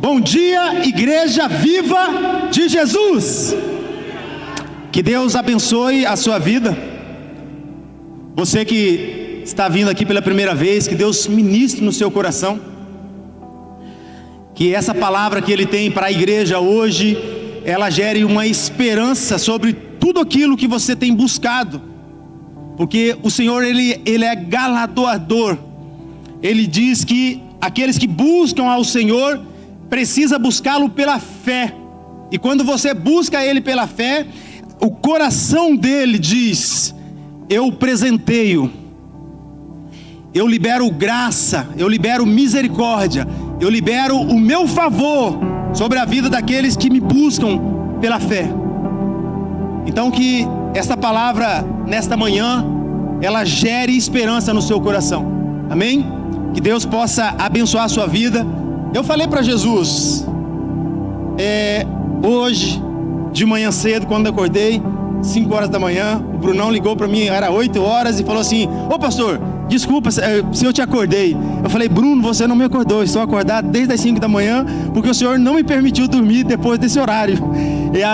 Bom dia, Igreja Viva de Jesus. Que Deus abençoe a sua vida. Você que está vindo aqui pela primeira vez, que Deus ministre no seu coração. Que essa palavra que Ele tem para a igreja hoje, ela gere uma esperança sobre tudo aquilo que você tem buscado. Porque o Senhor, Ele é galardoador. Ele diz que aqueles que buscam ao Senhor precisa buscá-lo pela fé. E quando você busca Ele pela fé, o coração dele diz: eu presenteio, eu libero graça, eu libero misericórdia, eu libero o meu favor sobre a vida daqueles que me buscam pela fé. Então que essa palavra nesta manhã, ela gere esperança no seu coração. Amém? Que Deus possa abençoar a sua vida. Eu falei para Jesus, hoje de manhã cedo, quando eu acordei, 5 horas da manhã, o Brunão ligou para mim, era 8 horas, e falou assim: ô pastor, desculpa se eu te acordei. Eu falei: Bruno, você não me acordou, eu estou acordado desde as 5 da manhã, porque o Senhor não me permitiu dormir depois desse horário.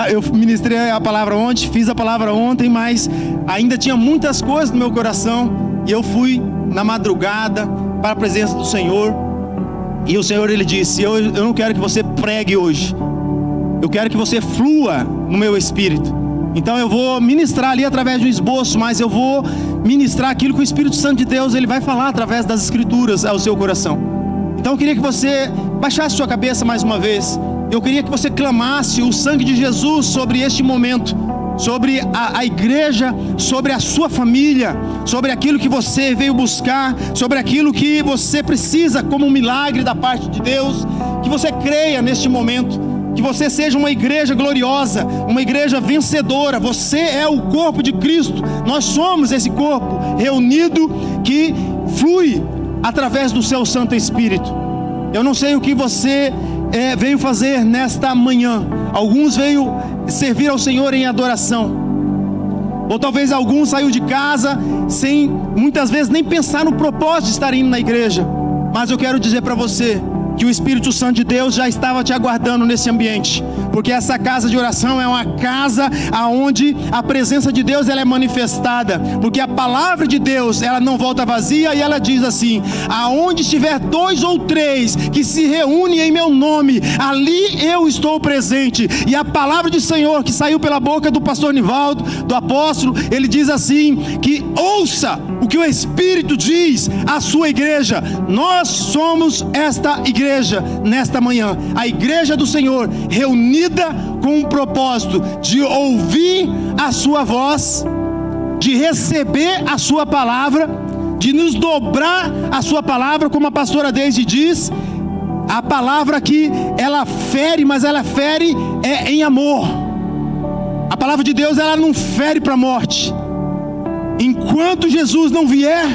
Eu ministrei a palavra ontem, fiz a palavra ontem, mas ainda tinha muitas coisas no meu coração, e eu fui na madrugada para a presença do Senhor. E o Senhor, Ele disse: eu não quero que você pregue hoje, eu quero que você flua no meu espírito. Então eu vou ministrar ali através de um esboço, mas eu vou ministrar aquilo que o Espírito Santo de Deus, Ele vai falar através das Escrituras ao seu coração. Então eu queria que você baixasse sua cabeça mais uma vez. Eu queria que você clamasse o sangue de Jesus sobre este momento, sobre a igreja, sobre a sua família, sobre aquilo que você veio buscar, sobre aquilo que você precisa como um milagre da parte de Deus. Que você creia neste momento, que você seja uma igreja gloriosa, uma igreja vencedora. Você é o corpo de Cristo, nós somos esse corpo reunido que flui através do seu Santo Espírito. Eu não sei o que você veio fazer nesta manhã. Alguns veio servir ao Senhor em adoração, ou talvez alguns saiu de casa sem muitas vezes nem pensar no propósito de estar indo na igreja. Mas eu quero dizer para você que o Espírito Santo de Deus já estava te aguardando nesse ambiente, porque essa casa de oração é uma casa aonde a presença de Deus ela é manifestada, porque a palavra de Deus ela não volta vazia, e ela diz assim: aonde estiver 2 ou 3 que se reúnem em meu nome, ali eu estou presente. E a palavra do Senhor que saiu pela boca do pastor Nivaldo, do apóstolo, ele diz assim: que ouça o que o Espírito diz à sua igreja. Nós somos esta igreja nesta manhã, a igreja do Senhor, reunida com um propósito de ouvir a sua voz, de receber a sua palavra, de nos dobrar a sua palavra, como a pastora Deise diz, a palavra que ela fere, mas ela fere em amor. A palavra de Deus ela não fere para a morte. Enquanto Jesus não vier,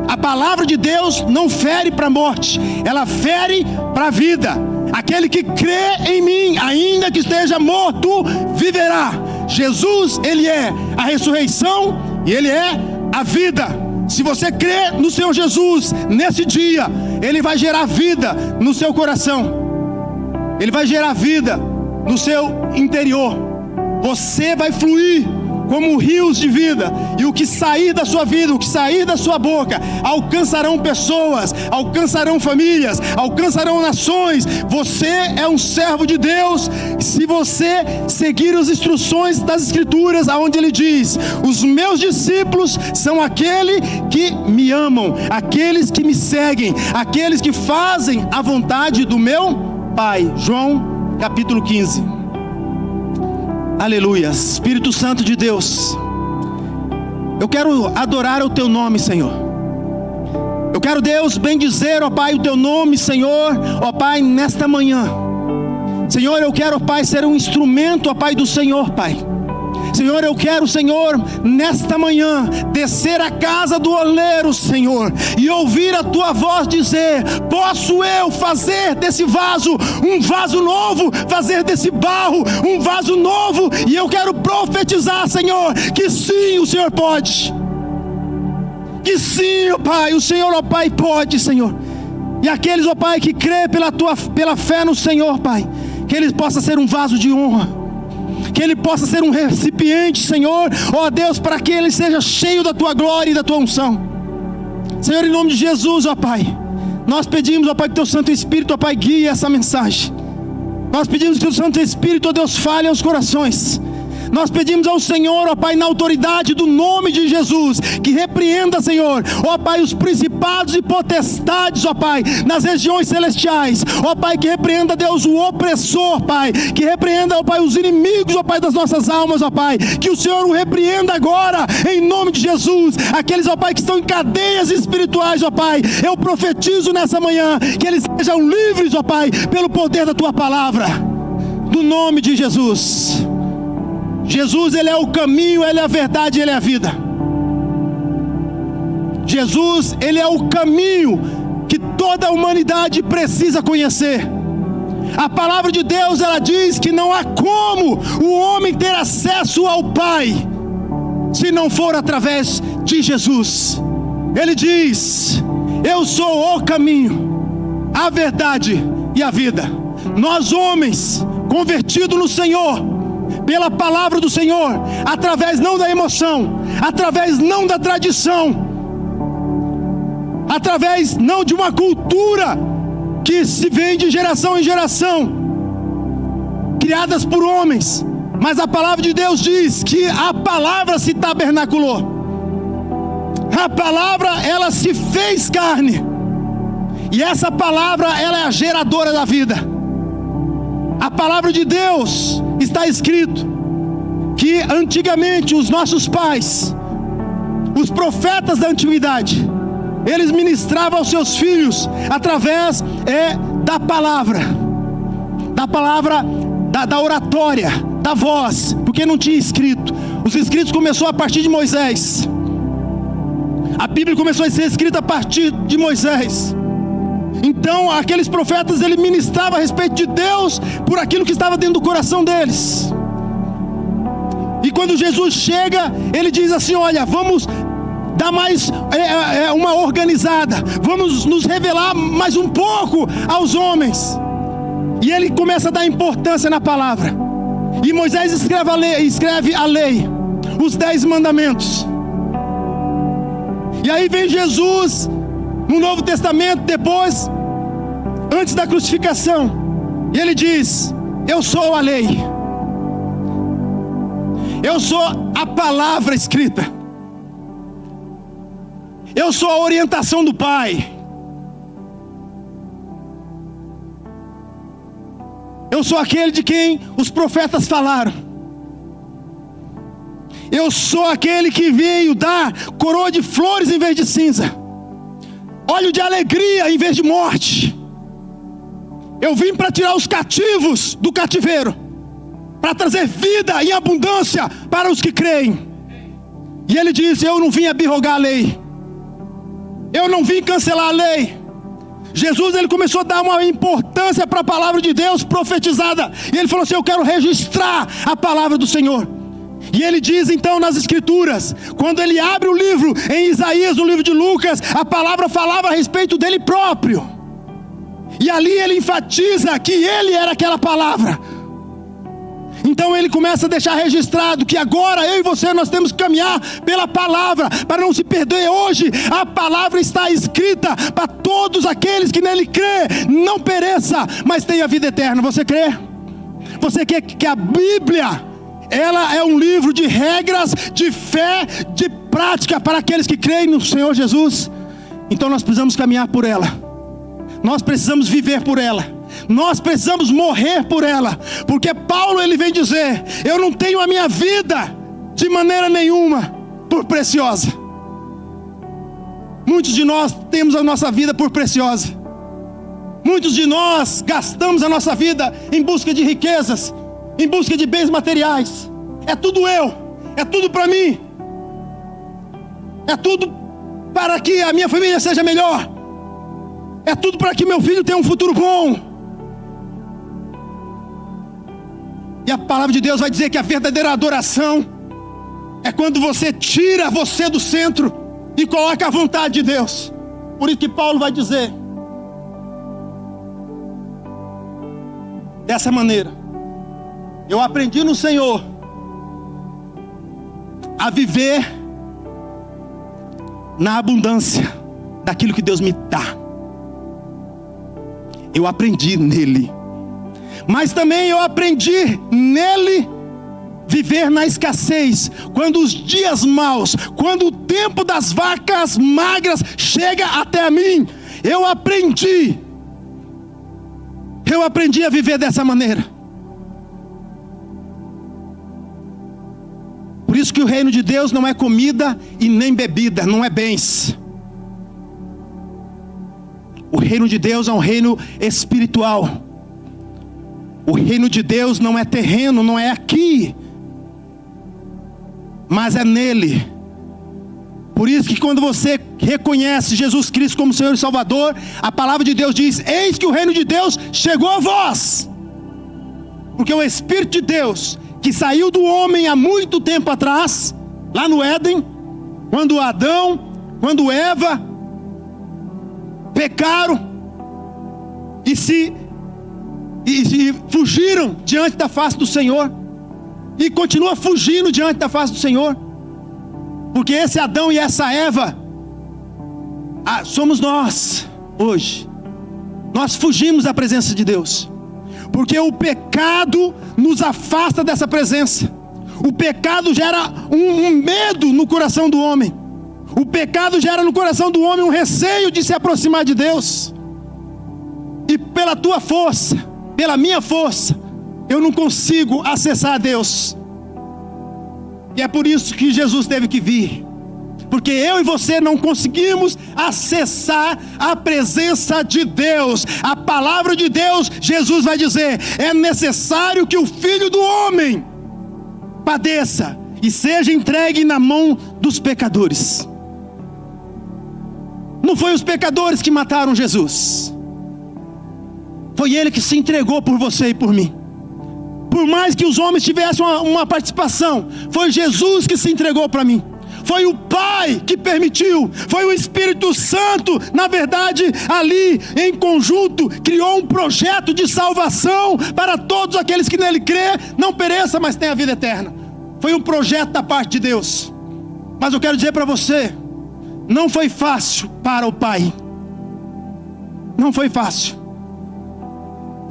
a palavra de Deus não fere para a morte, ela fere para a vida. Aquele que crê em mim, ainda que esteja morto, viverá. Jesus, Ele é a ressurreição e Ele é a vida. Se você crê no Senhor Jesus, nesse dia, Ele vai gerar vida no seu coração, Ele vai gerar vida no seu interior. Você vai fluir como rios de vida, e o que sair da sua vida, o que sair da sua boca, alcançarão pessoas, alcançarão famílias, alcançarão nações. Você é um servo de Deus, se você seguir as instruções das Escrituras, aonde Ele diz: os meus discípulos são aqueles que me amam, aqueles que me seguem, aqueles que fazem a vontade do meu Pai. João capítulo 15. Aleluia. Espírito Santo de Deus, eu quero adorar o Teu nome, Senhor. Eu quero, Deus, bendizer, ó Pai, o Teu nome, Senhor, ó Pai, nesta manhã. Senhor, eu quero, ó Pai, ser um instrumento, ó Pai, do Senhor, Pai. Senhor, eu quero, Senhor, nesta manhã, descer à casa do oleiro, Senhor, e ouvir a Tua voz dizer: posso eu fazer desse vaso um vaso novo, fazer desse barro um vaso novo? E eu quero profetizar, Senhor, que sim, o Senhor pode. Que sim, ó Pai, o Senhor, ó Pai, pode, Senhor. E aqueles, ó Pai, que crê pela fé no Senhor, Pai, que Ele possa ser um vaso de honra, que Ele possa ser um recipiente, Senhor, ó Deus, para que Ele seja cheio da Tua glória e da Tua unção. Senhor, em nome de Jesus, ó Pai, nós pedimos, ó Pai, que Teu Santo Espírito, ó Pai, guie essa mensagem. Nós pedimos que o Santo Espírito, ó Deus, fale aos corações. Nós pedimos ao Senhor, ó Pai, na autoridade do nome de Jesus, que repreenda, Senhor, ó Pai, os principados e potestades, ó Pai, nas regiões celestiais, ó Pai, que repreenda, Deus, o opressor, Pai, que repreenda, ó Pai, os inimigos, ó Pai, das nossas almas, ó Pai, que o Senhor o repreenda agora, em nome de Jesus. Aqueles, ó Pai, que estão em cadeias espirituais, ó Pai, eu profetizo nessa manhã, que eles sejam livres, ó Pai, pelo poder da Tua palavra, no nome de Jesus. Jesus, Ele é o caminho, Ele é a verdade, Ele é a vida. Jesus, Ele é o caminho que toda a humanidade precisa conhecer. A palavra de Deus, ela diz que não há como o homem ter acesso ao Pai, se não for através de Jesus. Ele diz: eu sou o caminho, a verdade e a vida. Nós, homens, convertidos no Senhor, pela palavra do Senhor, através não da emoção, através não da tradição, através não de uma cultura que se vem de geração em geração, criadas por homens, mas a palavra de Deus diz que a palavra se tabernaculou, a palavra, ela se fez carne, e essa palavra, ela é a geradora da vida. A palavra de Deus, está escrito que antigamente os nossos pais, os profetas da antiguidade, eles ministravam aos seus filhos através da palavra, da oratória, da voz, porque não tinha escrito. Os escritos começou a partir de Moisés. A Bíblia começou a ser escrita a partir de Moisés. Então aqueles profetas, ele ministrava a respeito de Deus por aquilo que estava dentro do coração deles. E quando Jesus chega, ele diz assim: olha, vamos dar mais uma organizada, vamos nos revelar mais um pouco aos homens. E ele começa a dar importância na palavra. E Moisés escreve a lei, os 10 mandamentos. E aí vem Jesus no Novo Testamento, depois, antes da crucificação, e ele diz: eu sou a lei, eu sou a palavra escrita, eu sou a orientação do Pai, eu sou aquele de quem os profetas falaram, eu sou aquele que veio dar coroa de flores em vez de cinza, óleo de alegria em vez de morte. Eu vim para tirar os cativos do cativeiro, para trazer vida em abundância para os que creem. E ele diz: eu não vim abrogar a lei, eu não vim cancelar a lei. Jesus, ele começou a dar uma importância para a palavra de Deus profetizada, e ele falou assim: eu quero registrar a palavra do Senhor. E ele diz então nas escrituras, quando ele abre o livro em Isaías, no livro de Lucas, a palavra falava a respeito dele próprio, e ali ele enfatiza que ele era aquela palavra. Então ele começa a deixar registrado que agora eu e você, nós temos que caminhar pela palavra, para não se perder. Hoje a palavra está escrita para todos aqueles que nele crê, não pereça, mas tenha vida eterna. Você crê? Você quer que a Bíblia, ela é um livro de regras, de fé, de prática para aqueles que creem no Senhor Jesus? Então nós precisamos caminhar por ela, nós precisamos viver por ela, nós precisamos morrer por ela, porque Paulo, ele vem dizer: eu não tenho a minha vida de maneira nenhuma por preciosa. Muitos de nós temos a nossa vida por preciosa, muitos de nós gastamos a nossa vida em busca de riquezas, em busca de bens materiais. É tudo eu, é tudo para mim, é tudo para que a minha família seja melhor, é tudo para que meu filho tenha um futuro bom. E a palavra de Deus vai dizer que a verdadeira adoração é quando você tira você do centro e coloca a vontade de Deus. Por isso que Paulo vai dizer dessa maneira. Eu aprendi no Senhor a viver na abundância daquilo que Deus me dá. Eu aprendi nele. Mas também eu aprendi nele viver na escassez. Quando os dias maus, quando o tempo das vacas magras chega até a mim, eu aprendi a viver dessa maneira. Por isso que o reino de Deus não é comida e nem bebida, não é bens. O reino de Deus é um reino espiritual. O reino de Deus não é terreno, não é aqui, mas é nele. Por isso que quando você reconhece Jesus Cristo como Senhor e Salvador, a palavra de Deus diz: eis que o reino de Deus chegou a vós. Porque o Espírito de Deus, que saiu do homem há muito tempo atrás, lá no Éden, quando Adão, quando Eva pecaram e fugiram diante da face do Senhor, e continua fugindo diante da face do Senhor, porque esse Adão e essa Eva somos nós hoje. Nós fugimos da presença de Deus, porque o pecado nos afasta dessa presença. O pecado gera um medo no coração do homem. O pecado gera no coração do homem um receio de se aproximar de Deus. E pela tua força, pela minha força, eu não consigo acessar a Deus. E é por isso que Jesus teve que vir. Porque eu e você não conseguimos acessar a presença de Deus. A palavra de Deus, Jesus vai dizer: é necessário que o Filho do Homem padeça e seja entregue na mão dos pecadores. Não foi os pecadores que mataram Jesus. Foi Ele que se entregou por você e por mim. Por mais que os homens tivessem uma participação, foi Jesus que se entregou para mim. Foi o Pai que permitiu. Foi o Espírito Santo, na verdade, ali em conjunto, criou um projeto de salvação para todos aqueles que nele crê, não pereça, mas tenha a vida eterna. Foi um projeto da parte de Deus. Mas eu quero dizer para você, não foi fácil para o Pai. Não foi fácil.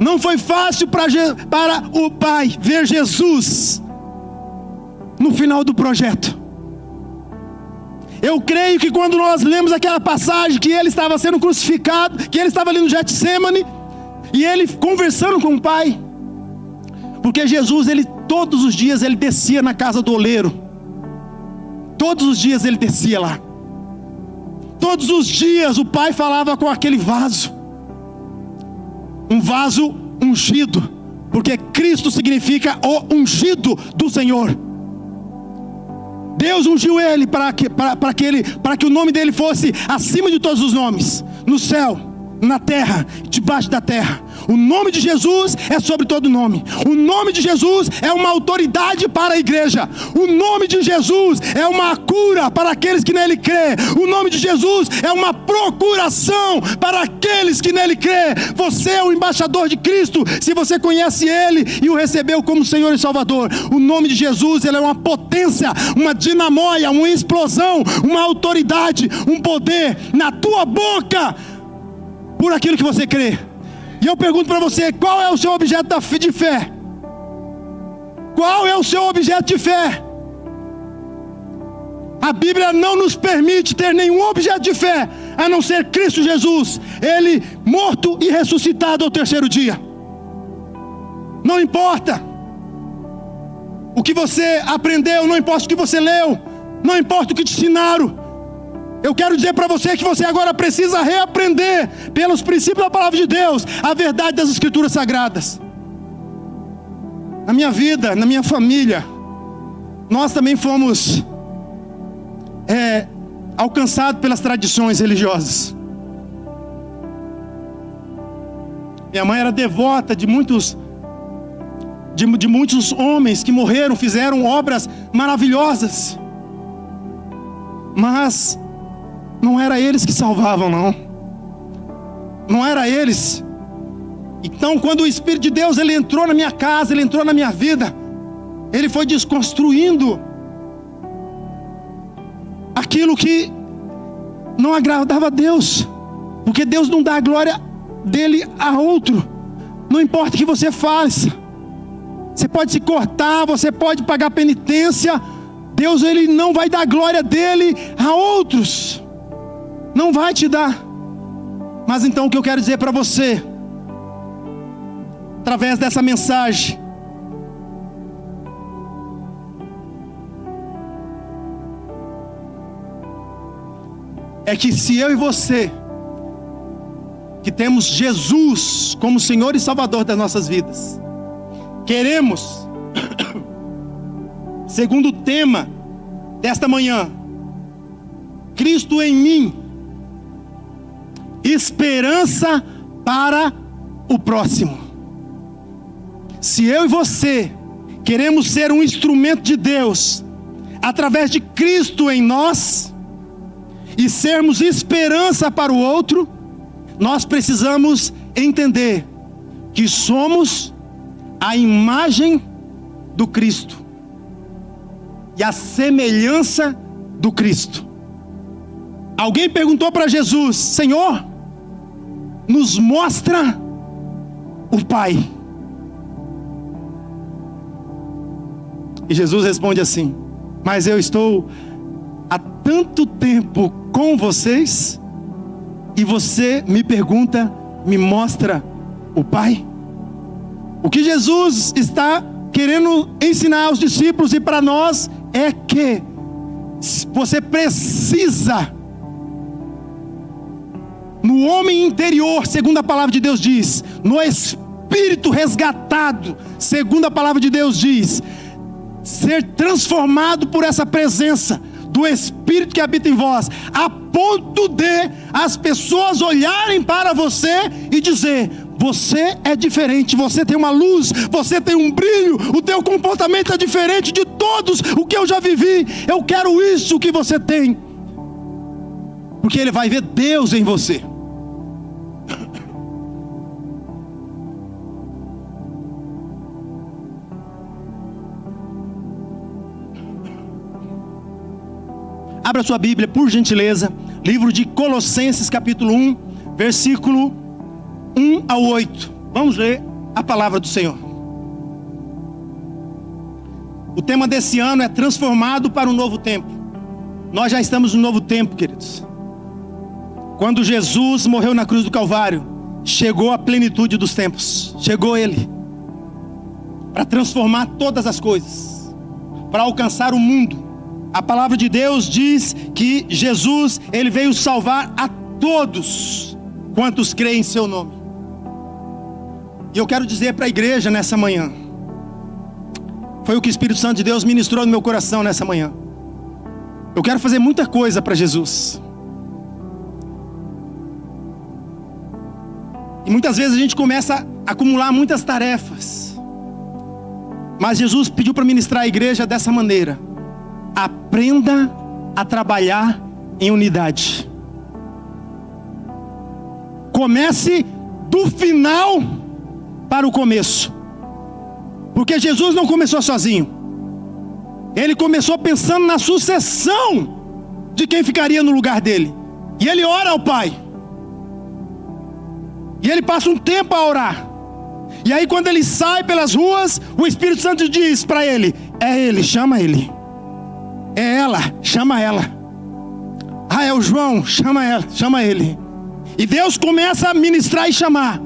Não foi fácil para o Pai ver Jesus no final do projeto. Eu creio que quando nós lemos aquela passagem que ele estava sendo crucificado, que ele estava ali no Getsemane, e ele conversando com o Pai, porque Jesus, todos os dias ele descia na casa do oleiro. Todos os dias ele descia lá. Todos os dias o Pai falava com aquele vaso. Um vaso ungido, porque Cristo significa o ungido do Senhor. Deus ungiu ele para que o nome dele fosse acima de todos os nomes, no céu, na terra, debaixo da terra. O nome de Jesus é sobre todo nome. O nome de Jesus é uma autoridade para a igreja. O nome de Jesus é uma cura para aqueles que nele crê. O nome de Jesus é uma procuração para aqueles que nele crê. Você é o embaixador de Cristo se você conhece ele e o recebeu como Senhor e Salvador. O nome de Jesus, ele é uma potência, uma dinamóia, uma explosão, uma autoridade, um poder na tua boca por aquilo que você crê. E eu pergunto para você, qual é o seu objeto de fé? Qual é o seu objeto de fé? A Bíblia não nos permite ter nenhum objeto de fé, a não ser Cristo Jesus, Ele morto e ressuscitado ao terceiro dia. Não importa o que você aprendeu, não importa o que você leu, não importa o que te ensinaram. Eu quero dizer para você que você agora precisa reaprender, pelos princípios da palavra de Deus, a verdade das Escrituras Sagradas. Na minha vida, na minha família, nós também fomos alcançados pelas tradições religiosas. Minha mãe era devota de muitos homens que morreram, fizeram obras maravilhosas, mas não era eles que salvavam, não. Não era eles Então, quando o Espírito de Deus ele entrou na minha casa, ele entrou na minha vida, ele foi desconstruindo aquilo que não agradava a Deus, porque Deus não dá a glória dele a outro. Não importa o que você faça, você pode se cortar, você pode pagar penitência, Deus ele não vai dar a glória dele a outros, não vai te dar. Mas então o que eu quero dizer para você, através dessa mensagem, é que se eu e você, que temos Jesus como Senhor e Salvador das nossas vidas, queremos, segundo o tema desta manhã, Cristo em mim, esperança para o próximo. Se eu e você queremos ser um instrumento de Deus, através de Cristo em nós, e sermos esperança para o outro, nós precisamos entender que somos a imagem do Cristo e a semelhança do Cristo. Alguém perguntou para Jesus: Senhor, nos mostra o Pai. E Jesus responde assim: mas eu estou há tanto tempo com vocês, e você me pergunta, me mostra o Pai? O que Jesus está querendo ensinar aos discípulos e para nós é que você precisa, no homem interior, segundo a palavra de Deus diz, no espírito resgatado, segundo a palavra de Deus diz, ser transformado por essa presença do Espírito que habita em vós, a ponto de as pessoas olharem para você e dizer: você é diferente, você tem uma luz, você tem um brilho, o teu comportamento é diferente de todos o que eu já vivi. Eu quero isso que você tem, porque ele vai ver Deus em você. Abra sua Bíblia, por gentileza, livro de Colossenses capítulo 1, versículo 1 ao 8. Vamos ler a palavra do Senhor. O tema desse ano é transformado para um novo tempo. Nós já estamos no novo tempo, queridos. Quando Jesus morreu na cruz do Calvário, chegou a plenitude dos tempos. Chegou Ele para transformar todas as coisas, para alcançar o mundo. A palavra de Deus diz que Jesus, Ele veio salvar a todos quantos creem em seu nome. E eu quero dizer para a igreja nessa manhã, foi o que o Espírito Santo de Deus ministrou no meu coração nessa manhã. Eu quero fazer muita coisa para Jesus. E muitas vezes a gente começa a acumular muitas tarefas. Mas Jesus pediu para ministrar a igreja dessa maneira: aprenda a trabalhar em unidade. Comece do final para o começo, porque Jesus não começou sozinho. Ele começou pensando na sucessão de quem ficaria no lugar dele. E ele ora ao Pai, e ele passa um tempo a orar. E aí quando ele sai pelas ruas, o Espírito Santo diz para ele: é ele, chama ele. É ela, chama ela. Ah, é o João, chama ela, chama ele. E Deus começa a ministrar e chamar: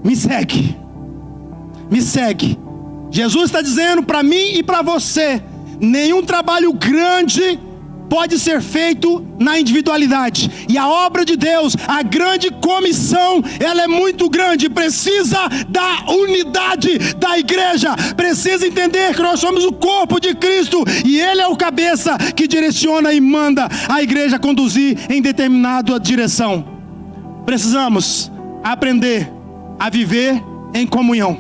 me segue, me segue. Jesus está dizendo para mim e para você: nenhum trabalho grande pode ser feito na individualidade. E a obra de Deus, a grande comissão, ela é muito grande. Precisa da unidade da igreja. Precisa entender que nós somos o corpo de Cristo, e Ele é o cabeça que direciona e manda a igreja conduzir em determinada direção. Precisamos aprender a viver em comunhão.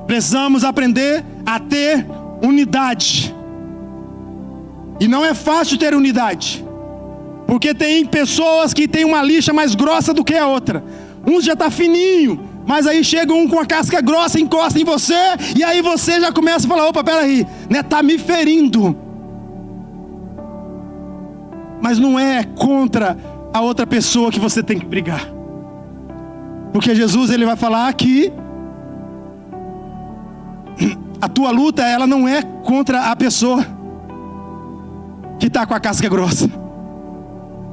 Precisamos aprender a ter unidade. E não é fácil ter unidade, porque tem pessoas que têm uma lixa mais grossa do que a outra. Uns já tá fininho, mas aí chega um com a casca grossa, encosta em você, e aí você já começa a falar, opa, peraí, né, tá me ferindo. Mas não é contra a outra pessoa que você tem que brigar. Porque Jesus, ele vai falar que a tua luta, ela não é contra a pessoa que está com a casca grossa.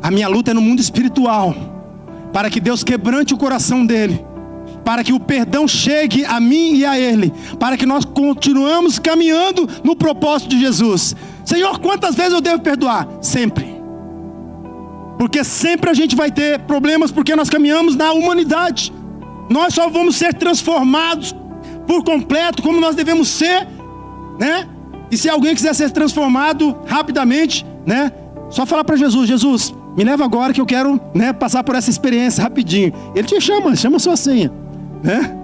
A minha luta é no mundo espiritual, para que Deus quebrante o coração dele, para que o perdão chegue a mim e a ele, para que nós continuamos caminhando no propósito de Jesus. Senhor, quantas vezes eu devo perdoar? Sempre. Porque sempre a gente vai ter problemas, porque nós caminhamos na humanidade. Nós só vamos ser transformados por completo como nós devemos ser, né? E se alguém quiser ser transformado rapidamente, né? Só falar para Jesus, Jesus, me leva agora que eu quero, né, passar por essa experiência rapidinho. Ele te chama a sua senha, né?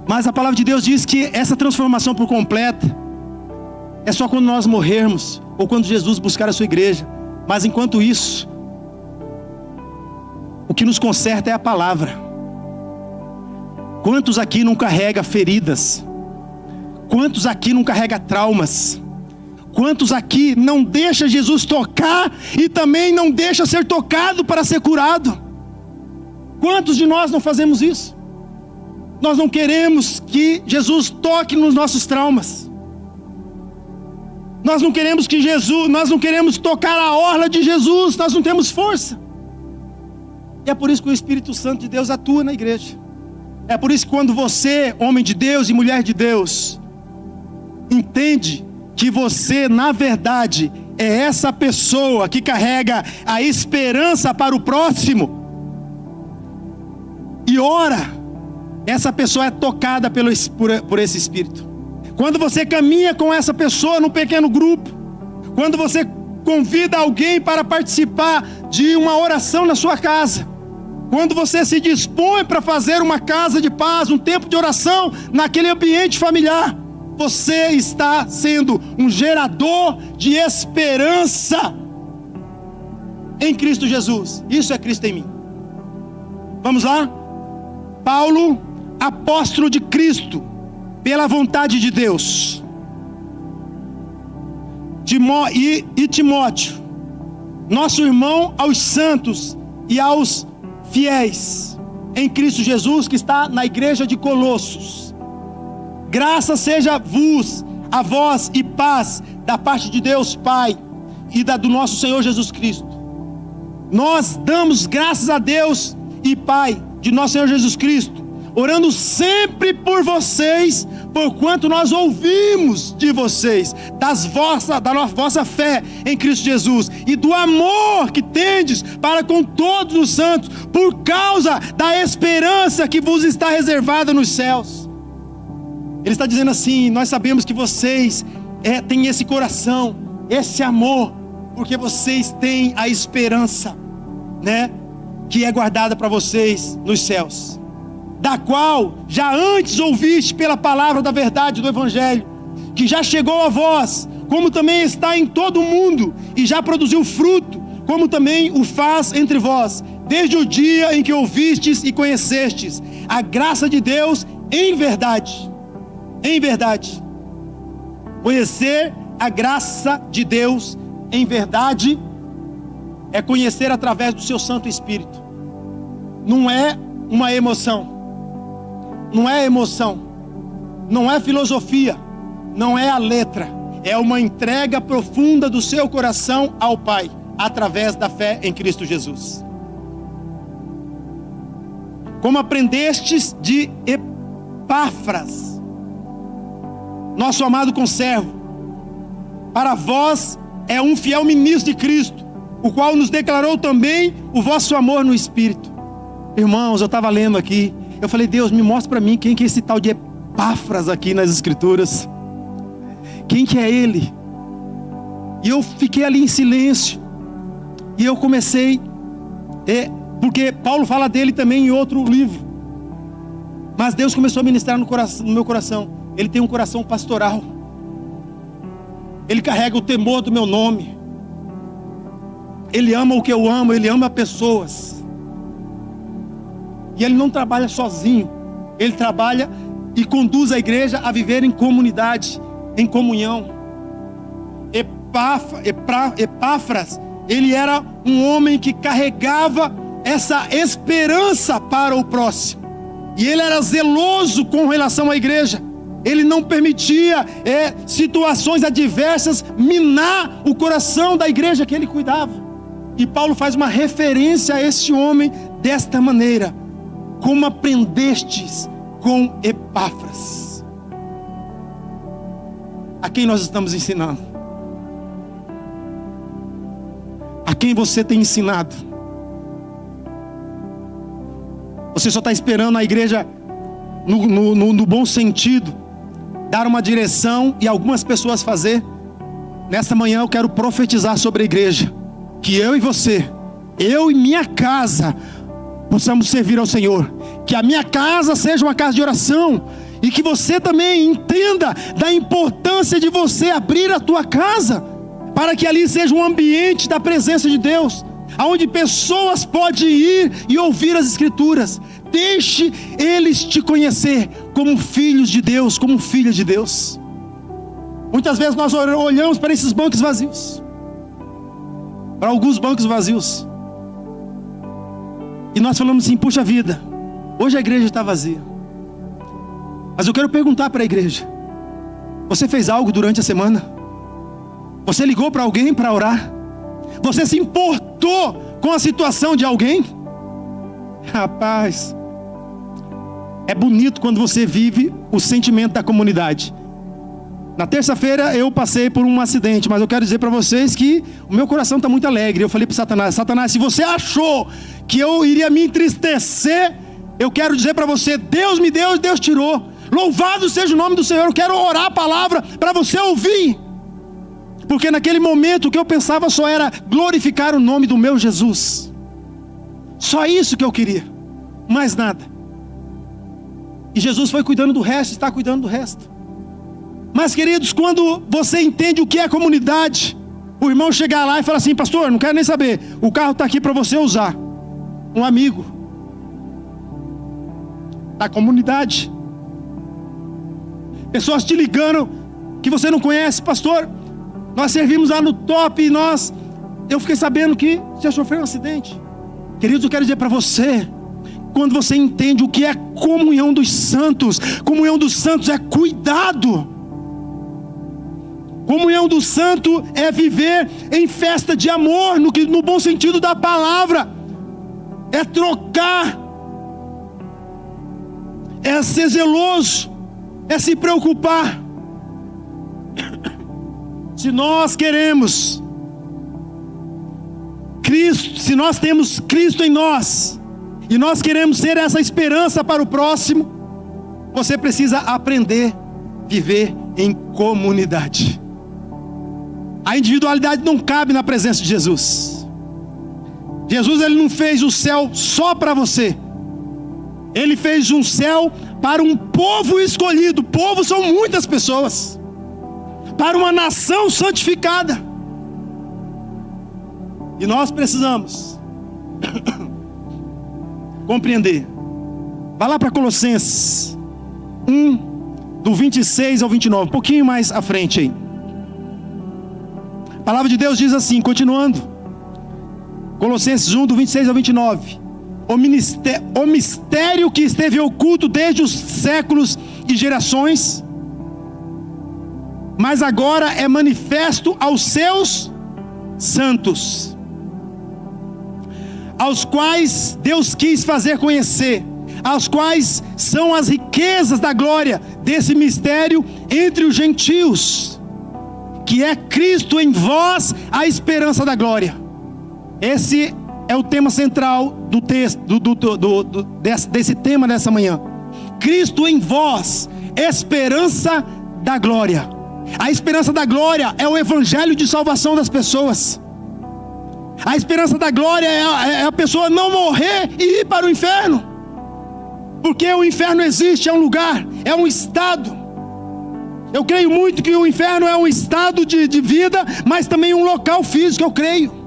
Mas a palavra de Deus diz que essa transformação por completa é só quando nós morrermos, ou quando Jesus buscar a sua igreja. Mas enquanto isso, o que nos conserta é a palavra. Quantos aqui não carrega feridas? Quantos aqui não carrega traumas? Quantos aqui não deixa Jesus tocar e também não deixa ser tocado para ser curado? Quantos de nós não fazemos isso? Nós não queremos que Jesus toque nos nossos traumas. Nós não queremos que nós não queremos tocar a orla de Jesus, nós não temos força. E é por isso que o Espírito Santo de Deus atua na igreja. É por isso que quando você, homem de Deus e mulher de Deus, entende que você, na verdade, é essa pessoa que carrega a esperança para o próximo, e ora, essa pessoa é tocada por esse Espírito. Quando você caminha com essa pessoa num pequeno grupo, quando você convida alguém para participar de uma oração na sua casa, quando você se dispõe para fazer uma casa de paz, um tempo de oração naquele ambiente familiar, você está sendo um gerador de esperança em Cristo Jesus. Isso é Cristo em mim. Vamos lá? Paulo, apóstolo de Cristo, pela vontade de Deus, e Timóteo, nosso irmão, aos santos e aos fiéis em Cristo Jesus, que está na igreja de Colossos. Graça seja a vós e paz da parte de Deus Pai e do nosso Senhor Jesus Cristo. Nós damos graças a Deus e Pai de nosso Senhor Jesus Cristo, orando sempre por vocês, porquanto nós ouvimos de vocês, da vossa fé em Cristo Jesus, e do amor que tendes para com todos os santos, por causa da esperança que vos está reservada nos céus. Ele está dizendo assim: nós sabemos que vocês têm esse coração, esse amor, porque vocês têm a esperança, né, que é guardada para vocês nos céus, da qual já antes ouviste pela palavra da verdade do Evangelho, que já chegou a vós, como também está em todo o mundo, e já produziu fruto, como também o faz entre vós, desde o dia em que ouvistes e conhecestes a graça de Deus em verdade. Em verdade. Conhecer a graça de Deus em verdade é conhecer através do seu Santo Espírito. Não é uma emoção. Não é emoção, não é filosofia, não é a letra, é uma entrega profunda do seu coração ao Pai, através da fé em Cristo Jesus. Como aprendestes de Epáfras, nosso amado conservo, para vós é um fiel ministro de Cristo, o qual nos declarou também o vosso amor no Espírito. Irmãos, eu estava lendo aqui, eu falei: Deus, me mostra para mim quem que é esse tal de Epáfras aqui nas Escrituras. Quem que é ele? E eu fiquei ali em silêncio. E eu comecei, porque Paulo fala dele também em outro livro. Mas Deus começou a ministrar no meu coração. Ele tem um coração pastoral. Ele carrega o temor do meu nome. Ele ama o que eu amo, ele ama pessoas. E ele não trabalha sozinho. Ele trabalha e conduz a igreja a viver em comunidade, em comunhão. Epáfras, ele era um homem que carregava essa esperança para o próximo. E ele era zeloso com relação à igreja. Ele não permitia situações adversas minar o coração da igreja que ele cuidava. E Paulo faz uma referência a esse homem desta maneira: como aprendestes com Epáfras. A quem nós estamos ensinando? A quem você tem ensinado? Você só está esperando a igreja, no bom sentido, dar uma direção e algumas pessoas fazer? Nesta manhã eu quero profetizar sobre a igreja, que eu e você, eu e minha casa, possamos servir ao Senhor. Que a minha casa seja uma casa de oração, e que você também entenda da importância de você abrir a tua casa, para que ali seja um ambiente da presença de Deus, aonde pessoas podem ir e ouvir as Escrituras. Deixe eles te conhecer como filhos de Deus, como filhas de Deus. Muitas vezes nós olhamos para esses bancos vazios, para alguns bancos vazios, e nós falamos assim: puxa vida, hoje a igreja está vazia. Mas eu quero perguntar para a igreja: você fez algo durante a semana? Você ligou para alguém para orar? Você se importou com a situação de alguém? Rapaz, é bonito quando você vive o sentimento da comunidade. Na terça-feira eu passei por um acidente, mas eu quero dizer para vocês que o meu coração está muito alegre. Eu falei para Satanás: Satanás, se você achou que eu iria me entristecer, eu quero dizer para você: Deus me deu e Deus tirou. Louvado seja o nome do Senhor. Eu quero orar a palavra para você ouvir. Porque naquele momento o que eu pensava só era glorificar o nome do meu Jesus. Só isso que eu queria, mais nada. E Jesus foi cuidando do resto, está cuidando do resto. Mas queridos, quando você entende o que é comunidade, o irmão chegar lá e falar assim: pastor, não quero nem saber, o carro está aqui para você usar. Um amigo da comunidade, pessoas te ligando que você não conhece: pastor, nós servimos lá no top e eu fiquei sabendo que você sofreu um acidente. Queridos, eu quero dizer para você, quando você entende o que é comunhão dos santos é cuidado. Comunhão do santo é viver em festa de amor, no bom sentido da palavra. É trocar, é ser zeloso, é se preocupar. Se nós queremos Cristo, se nós temos Cristo em nós, e nós queremos ser essa esperança para o próximo, você precisa aprender a viver em comunidade. A individualidade não cabe na presença de Jesus. Jesus, ele não fez o céu só para você. Ele fez um céu para um povo escolhido. Povo são muitas pessoas. Para uma nação santificada. E nós precisamos compreender. Vá lá para Colossenses 1, do 26 ao 29, um pouquinho mais à frente aí. A palavra de Deus diz assim, continuando. Colossenses 1, do 26 ao 29. O mistério que esteve oculto desde os séculos e gerações, mas agora é manifesto aos seus santos, aos quais Deus quis fazer conhecer, aos quais são as riquezas da glória desse mistério entre os gentios, que é Cristo em vós, a esperança da glória. Esse é o tema central do texto, desse tema dessa manhã. Cristo em vós, esperança da glória. A esperança da glória é o evangelho de salvação das pessoas. A esperança da glória é a pessoa não morrer e ir para o inferno. Porque o inferno existe, é um lugar, é um estado. Eu creio muito que o inferno é um estado de vida, mas também um local físico, eu creio.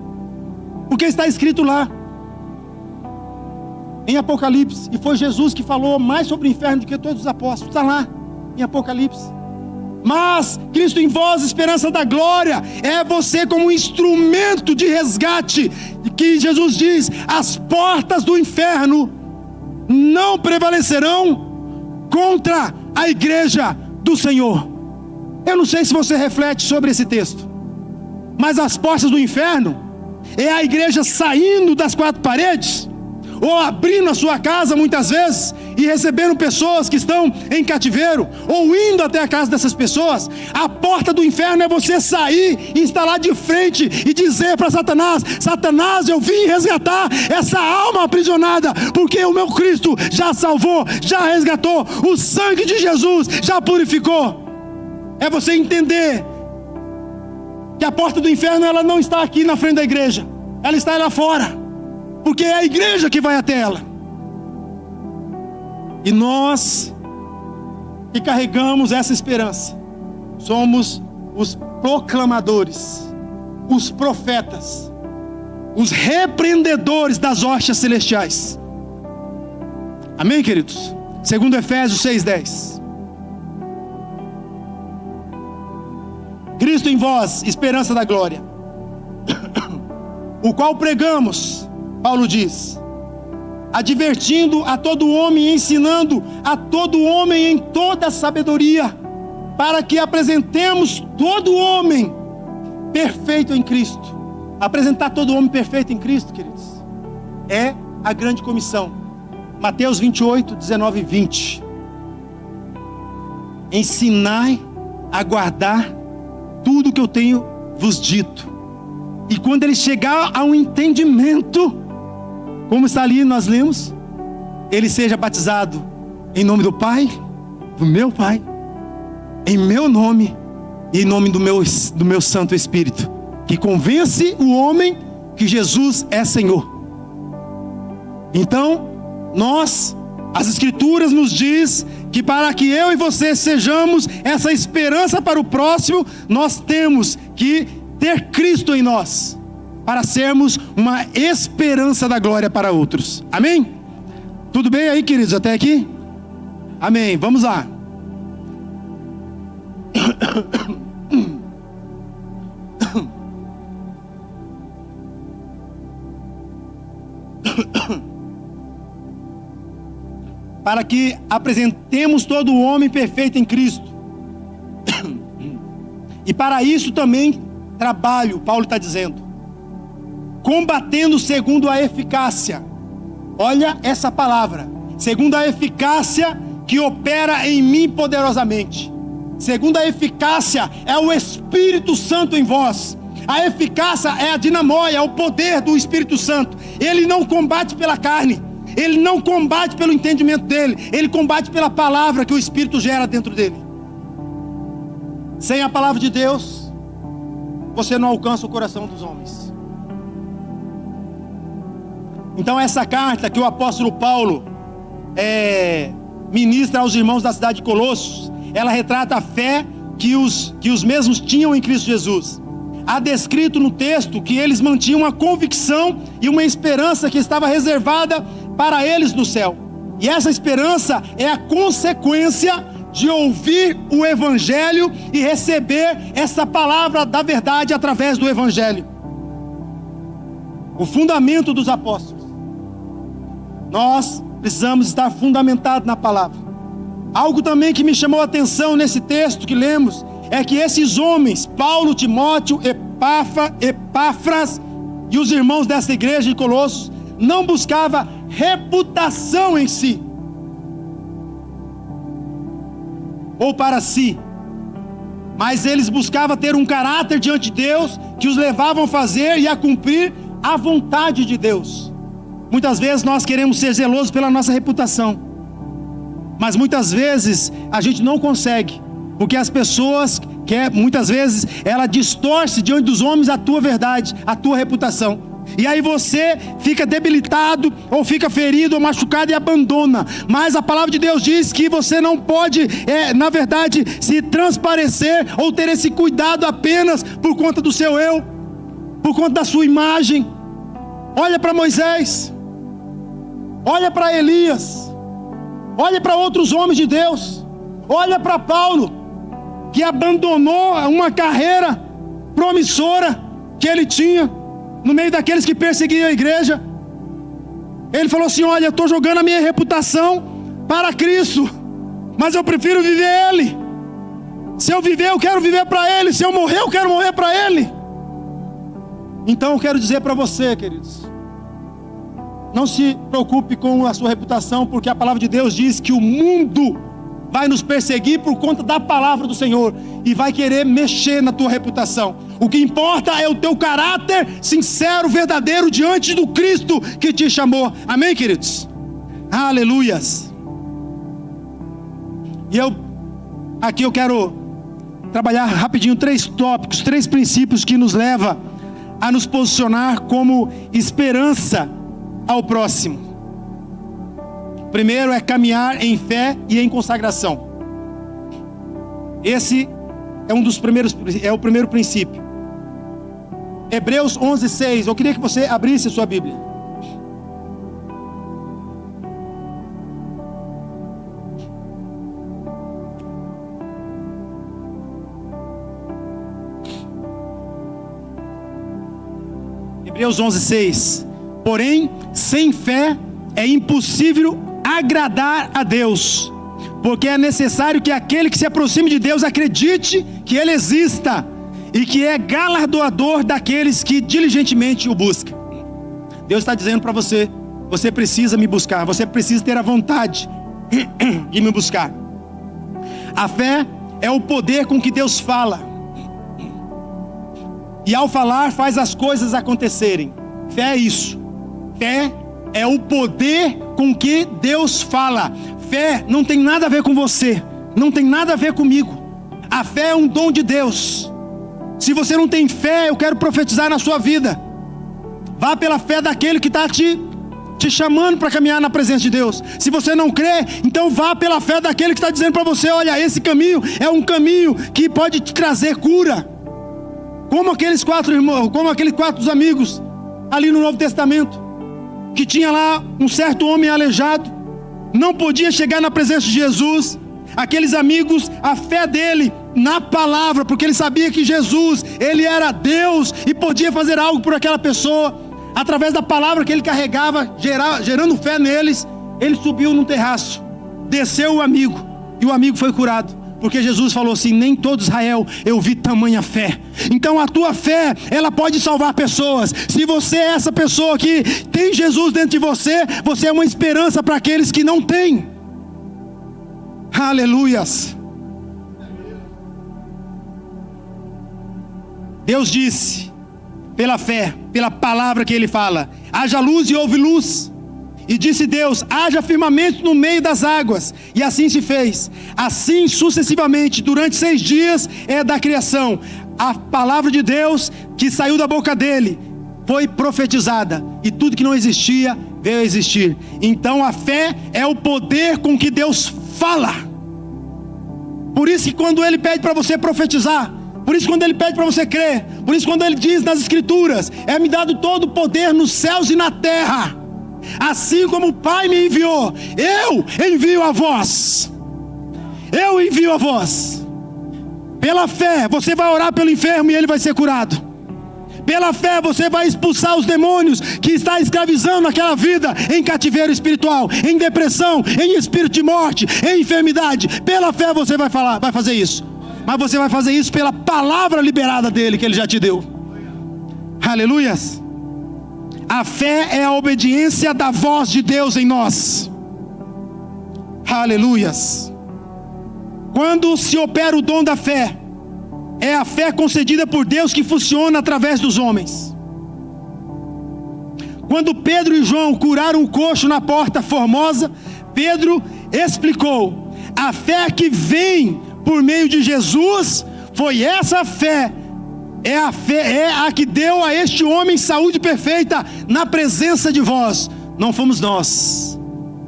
Porque está escrito lá. em Apocalipse, e foi Jesus que falou mais sobre o inferno do que todos os apóstolos. Está lá em Apocalipse. Mas Cristo em vós, esperança da glória, é você como instrumento de resgate, que Jesus diz: as portas do inferno não prevalecerão contra a igreja do Senhor. Eu não sei se você reflete sobre esse texto, mas as portas do inferno é a igreja saindo das quatro paredes, ou abrindo a sua casa muitas vezes e recebendo pessoas que estão em cativeiro, ou indo até a casa dessas pessoas. A porta do inferno é você sair e estar lá de frente e dizer para Satanás: Satanás, eu vim resgatar essa alma aprisionada, porque o meu Cristo já salvou, já resgatou, o sangue de Jesus já purificou. É você entender que a porta do inferno, ela não está aqui na frente da igreja, ela está lá fora, porque é a igreja que vai até ela. E nós que carregamos essa esperança somos os proclamadores, os profetas, os repreendedores das hostes celestiais. Amém, queridos? Segundo Efésios 6:10. Cristo em vós, esperança da glória, o qual pregamos, Paulo diz, advertindo a todo homem e ensinando a todo homem em toda sabedoria, para que apresentemos todo homem perfeito em Cristo. Apresentar todo homem perfeito em Cristo, queridos, é a grande comissão. Mateus 28, 19 e 20. Ensinai a guardar tudo que eu tenho vos dito, e quando ele chegar a um entendimento, como está ali, nós lemos, ele seja batizado em nome do Pai, do meu Pai, em meu nome e em nome do meu Santo Espírito, que convence o homem que Jesus é Senhor. Então, as Escrituras nos diz que para que eu e você sejamos essa esperança para o próximo, nós temos que ter Cristo em nós, para sermos uma esperança da glória para outros. Amém? Tudo bem aí, queridos, até aqui? Amém, vamos lá. Para que apresentemos todo o homem perfeito em Cristo. E para isso também trabalho, Paulo está dizendo, combatendo segundo a eficácia. Olha essa palavra: segundo a eficácia que opera em mim poderosamente. Segundo a eficácia é o Espírito Santo em vós. A eficácia é a dinamóia, é o poder do Espírito Santo. Ele não combate pela carne, ele não combate pelo entendimento dele, ele combate pela palavra que o Espírito gera dentro dele. Sem a palavra de Deus, você não alcança o coração dos homens. Então essa carta que o apóstolo Paulo ministra aos irmãos da cidade de Colossos, ela retrata a fé que os mesmos tinham em Cristo Jesus. Há descrito no texto que eles mantinham uma convicção e uma esperança que estava reservada para eles no céu. E essa esperança é a consequência de ouvir o Evangelho e receber essa palavra da verdade através do Evangelho. O fundamento dos apóstolos. Nós precisamos estar fundamentados na palavra. Algo também que me chamou a atenção nesse texto que lemos é que esses homens, Paulo, Timóteo, Epáfras e os irmãos dessa igreja de Colossos, não buscavam reputação em si ou para si, mas eles buscavam ter um caráter diante de Deus que os levavam a fazer e a cumprir a vontade de Deus. Muitas vezes nós queremos ser zelosos pela nossa reputação, mas muitas vezes a gente não consegue, porque as pessoas muitas vezes ela distorce diante dos homens a tua verdade, a tua reputação. E aí você fica debilitado, ou fica ferido, ou machucado e abandona. Mas a palavra de Deus diz que você não pode, na verdade, se transparecer ou ter esse cuidado apenas por conta do seu eu, por conta da sua imagem. Olha para Moisés. Olha para Elias, olha para outros homens de Deus, olha para Paulo, que abandonou uma carreira promissora que ele tinha no meio daqueles que perseguiam a igreja. Ele falou assim: olha, eu estou jogando a minha reputação para Cristo, mas eu prefiro viver Ele. Se eu viver, eu quero viver para Ele. Se eu morrer, eu quero morrer para Ele. Então eu quero dizer para você, queridos, não se preocupe com a sua reputação, porque a palavra de Deus diz que o mundo vai nos perseguir por conta da palavra do Senhor e vai querer mexer na tua reputação. O que importa é o teu caráter sincero, verdadeiro, diante do Cristo que te chamou. Amém, queridos? Aleluias. E aqui eu quero trabalhar rapidinho 3 tópicos, 3 princípios que nos levam a nos posicionar como esperança ao próximo. Primeiro é caminhar em fé e em consagração. Esse é o primeiro princípio. Hebreus 11:6. Eu queria que você abrisse a sua Bíblia. Hebreus 11:6. Porém, sem fé é impossível agradar a Deus, porque é necessário que aquele que se aproxime de Deus acredite que Ele exista e que é galardoador daqueles que diligentemente o buscam. Deus está dizendo para você: você precisa me buscar, você precisa ter a vontade de me buscar. A fé é o poder com que Deus fala, e ao falar faz as coisas acontecerem. Fé é isso. Fé é o poder com que Deus fala. Fé não tem nada a ver com você, não tem nada a ver comigo. A fé é um dom de Deus. Se você não tem fé, eu quero profetizar na sua vida. Vá pela fé daquele que está te chamando para caminhar na presença de Deus. Se você não crê, então vá pela fé daquele que está dizendo para você: olha, esse caminho é um caminho que pode te trazer cura. Como aqueles 4 irmãos, como aqueles 4 amigos ali no Novo Testamento, que tinha lá um certo homem aleijado, não podia chegar na presença de Jesus. Aqueles amigos, a fé dele na palavra, porque ele sabia que Jesus, ele era Deus e podia fazer algo por aquela pessoa, através da palavra que ele carregava, gerando fé neles. Ele subiu num terraço, desceu o amigo, e o amigo foi curado. Porque Jesus falou assim: nem todo Israel eu vi tamanha fé. Então a tua fé, ela pode salvar pessoas. Se você é essa pessoa que tem Jesus dentro de você, você é uma esperança para aqueles que não têm. Aleluias. Deus disse, pela fé, pela palavra que Ele fala: haja luz e houve luz. E disse Deus: haja firmamento no meio das águas. E assim se fez. Assim sucessivamente, durante 6 dias da criação, a palavra de Deus que saiu da boca dele foi profetizada, e tudo que não existia veio a existir. Então a fé é o poder com que Deus fala. Por isso que quando Ele pede para você profetizar, por isso quando Ele pede para você crer, por isso quando Ele diz nas Escrituras: é-me dado todo o poder nos céus e na terra, assim como o Pai me enviou, eu envio a vós. Eu envio a vós. Pela fé você vai orar pelo enfermo e ele vai ser curado. Pela fé você vai expulsar os demônios que está escravizando aquela vida em cativeiro espiritual, em depressão, em espírito de morte, em enfermidade. Pela fé você vai fazer isso. Mas você vai fazer isso pela palavra liberada dele, que ele já te deu. Aleluias. A fé é a obediência da voz de Deus em nós. Aleluias. Quando se opera o dom da fé, é a fé concedida por Deus que funciona através dos homens. Quando Pedro e João curaram o coxo na porta formosa, Pedro explicou: a fé que vem por meio de Jesus foi essa fé. É a que deu a este homem saúde perfeita na presença de vós. Não fomos nós.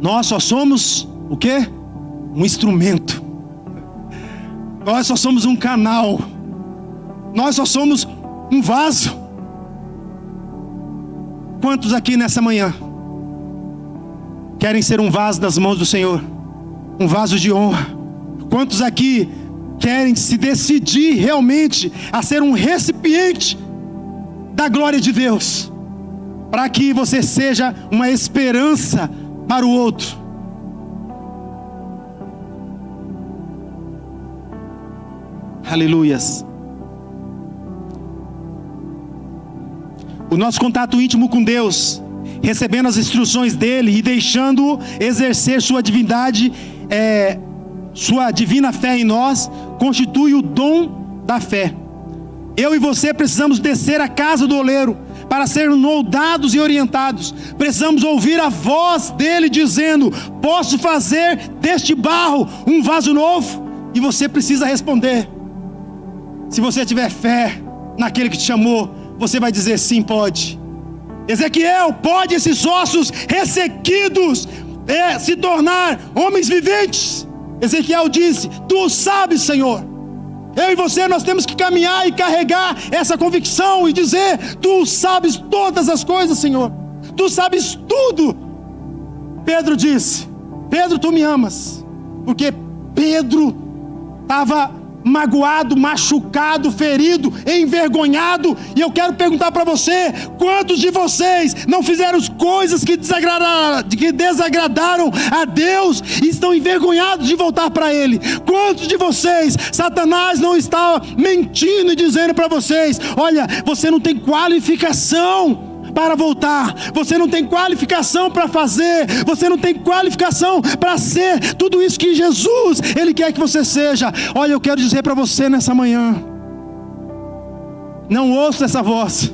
Nós só somos o quê? Um instrumento. Nós só somos um canal. Nós só somos um vaso. Quantos aqui nessa manhã querem ser um vaso das mãos do Senhor? Um vaso de honra. Quantos aqui querem se decidir realmente a ser um recipiente da glória de Deus, para que você seja uma esperança para o outro? Aleluias. O nosso contato íntimo com Deus, recebendo as instruções dele e deixando-o exercer sua divindade, sua divina fé em nós, constitui o dom da fé. Eu e você precisamos descer à casa do oleiro para sermos moldados e orientados. Precisamos ouvir a voz dele dizendo: posso fazer deste barro um vaso novo? E você precisa responder. Se você tiver fé naquele que te chamou, você vai dizer: sim, pode. Ezequiel, pode esses ossos ressequidos se tornar homens viventes? Ezequiel disse: tu sabes, Senhor. Eu e você, nós temos que caminhar e carregar essa convicção e dizer: tu sabes todas as coisas, Senhor. Tu sabes tudo. Pedro disse: Pedro, tu me amas. Porque Pedro estava magoado, machucado, ferido, envergonhado. E eu quero perguntar para você: quantos de vocês não fizeram coisas que desagradaram a Deus e estão envergonhados de voltar para Ele? Quantos de vocês Satanás não está mentindo e dizendo para vocês: olha, você não tem qualificação para voltar, você não tem qualificação para fazer, você não tem qualificação para ser tudo isso que Jesus, Ele quer que você seja? Olha, eu quero dizer para você nessa manhã: não ouça essa voz,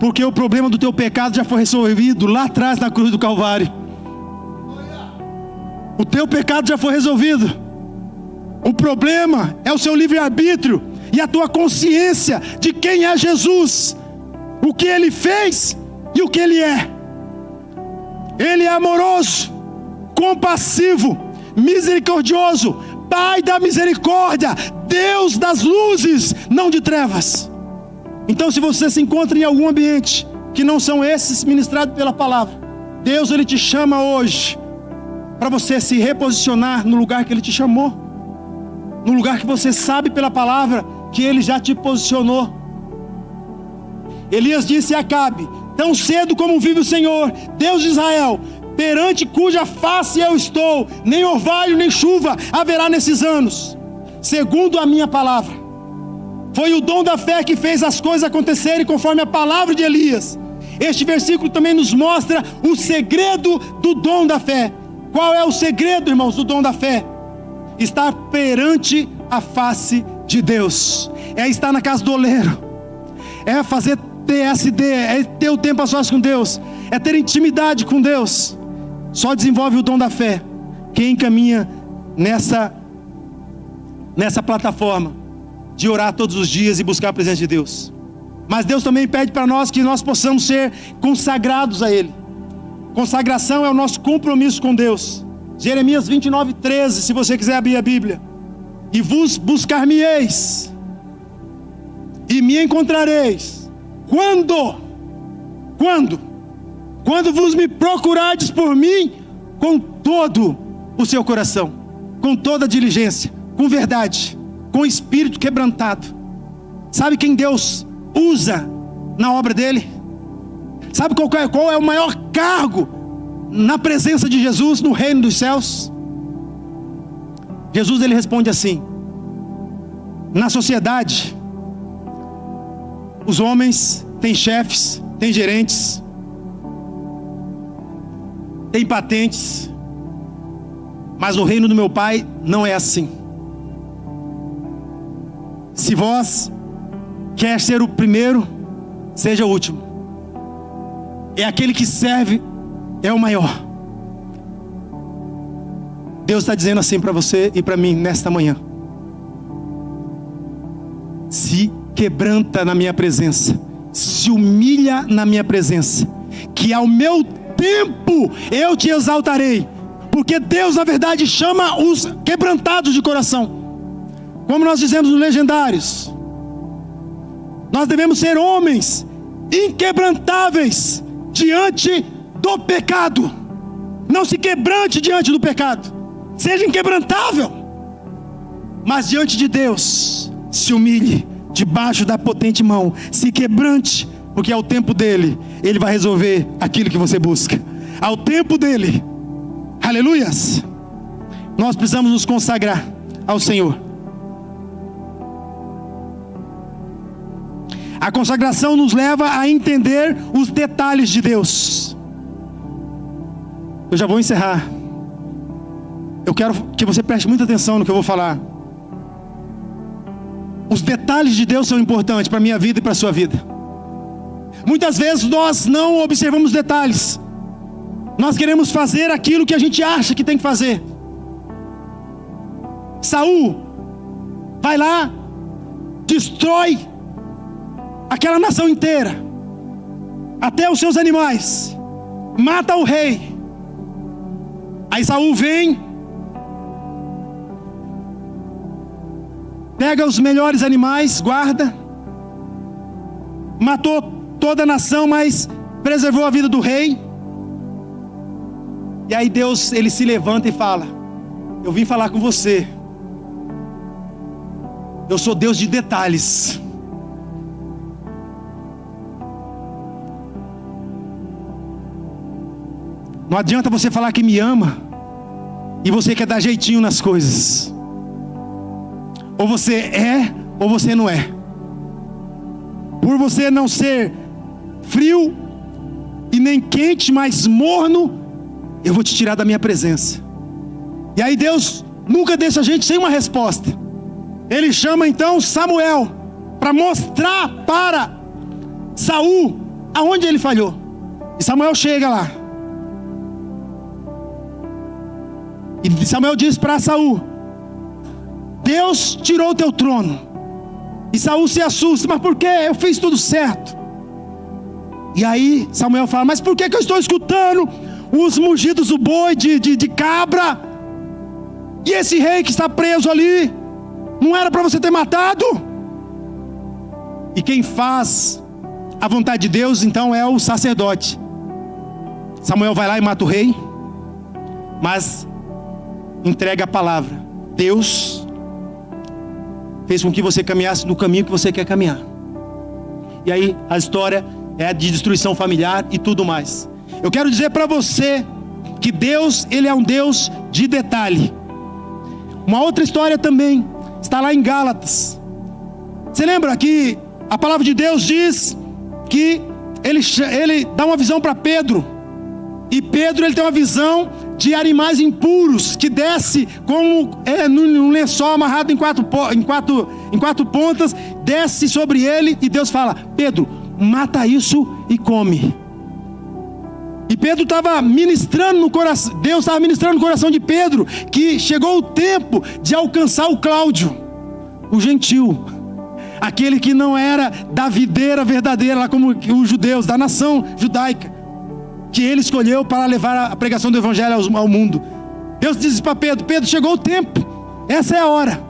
porque o problema do teu pecado já foi resolvido lá atrás na cruz do Calvário. O teu pecado já foi resolvido. O problema é o seu livre-arbítrio e a tua consciência de quem é Jesus, o que Ele fez e o que Ele é. Ele é amoroso, compassivo, misericordioso, Pai da misericórdia, Deus das luzes, não de trevas. Então, se você se encontra em algum ambiente que não são esses ministrados pela palavra, Deus, Ele te chama hoje para você se reposicionar no lugar que Ele te chamou, no lugar que você sabe pela palavra que Ele já te posicionou. Elias disse a Acabe: tão cedo como vive o Senhor, Deus de Israel, perante cuja face eu estou, nem orvalho nem chuva haverá nesses anos, segundo a minha palavra. Foi o dom da fé que fez as coisas acontecerem conforme a palavra de Elias. Este versículo também nos mostra o segredo do dom da fé. Qual é o segredo, irmãos, do dom da fé? Estar perante a face de Deus, é estar na casa do oleiro, é fazer TSD, é ter o tempo a sós com Deus, é ter intimidade com Deus. Só desenvolve o dom da fé quem caminha nessa plataforma de orar todos os dias e buscar a presença de Deus. Mas Deus também pede para nós que nós possamos ser consagrados a Ele. Consagração é o nosso compromisso com Deus. Jeremias 29:13, se você quiser abrir a Bíblia. E vos buscar-me-eis, e me encontrareis, quando vos me procurardes por mim, com todo o seu coração, com toda a diligência, com verdade, com espírito quebrantado. Sabe quem Deus usa na obra dele? Sabe qual é o maior cargo na presença de Jesus no reino dos céus? Jesus, ele responde assim: na sociedade, os homens têm chefes, têm gerentes, têm patentes, mas no reino do meu Pai não é assim. Se vós quer ser o primeiro, seja o último. É aquele que serve, é o maior. Deus está dizendo assim para você e para mim nesta manhã: se quebranta na minha presença, se humilha na minha presença, que ao meu tempo eu te exaltarei. Porque Deus, na verdade, chama os quebrantados de coração. Como nós dizemos nos Legendários, nós devemos ser homens inquebrantáveis diante do pecado. Não se quebrante diante do pecado. Seja inquebrantável. Mas diante de Deus, se humilhe debaixo da potente mão. Se quebrante, porque ao tempo dele, ele vai resolver aquilo que você busca. Ao tempo dele. Aleluias. Nós precisamos nos consagrar ao Senhor. A consagração nos leva a entender os detalhes de Deus. Eu já vou encerrar. Eu quero que você preste muita atenção no que eu vou falar. Os detalhes de Deus são importantes para a minha vida e para a sua vida. Muitas vezes nós não observamos detalhes. Nós queremos fazer aquilo que a gente acha que tem que fazer. Saul vai lá, destrói aquela nação inteira, até os seus animais, mata o rei. Aí Saul vem, pega os melhores animais, guarda, matou toda a nação, mas preservou a vida do rei. E aí Deus, ele se levanta e fala: eu vim falar com você. Eu sou Deus de detalhes. Não adianta você falar que me ama e você quer dar jeitinho nas coisas. Ou você é, ou você não é. Por você não ser frio e nem quente, mas morno, eu vou te tirar da minha presença. E aí Deus nunca deixa a gente sem uma resposta. Ele chama então Samuel para mostrar para Saul aonde ele falhou. E Samuel chega lá. E Samuel diz para Saul: Deus tirou o teu trono. E Saul se assusta: mas por que? Eu fiz tudo certo. E aí Samuel fala: mas por que eu estou escutando os mugidos do boi, de cabra? E esse rei que está preso ali, não era para você ter matado? E quem faz a vontade de Deus então é o sacerdote. Samuel vai lá e mata o rei, mas entrega a palavra. Deus fez com que você caminhasse no caminho que você quer caminhar. E aí a história é de destruição familiar e tudo mais. Eu quero dizer para você que Deus, ele é um Deus de detalhe. Uma outra história também está lá em Gálatas. Você lembra que a palavra de Deus diz que ele dá uma visão para Pedro. E Pedro, ele tem uma visão de animais impuros que desce como num lençol amarrado em quatro pontas, desce sobre ele, e Deus fala: Pedro, mata isso e come. E Pedro estava ministrando no coração, Deus estava ministrando no coração de Pedro, que chegou o tempo de alcançar o Cláudio, o gentil, aquele que não era da videira verdadeira, lá como os judeus, da nação judaica, que ele escolheu para levar a pregação do evangelho ao mundo. Deus disse para Pedro: Pedro, chegou o tempo, essa é a hora.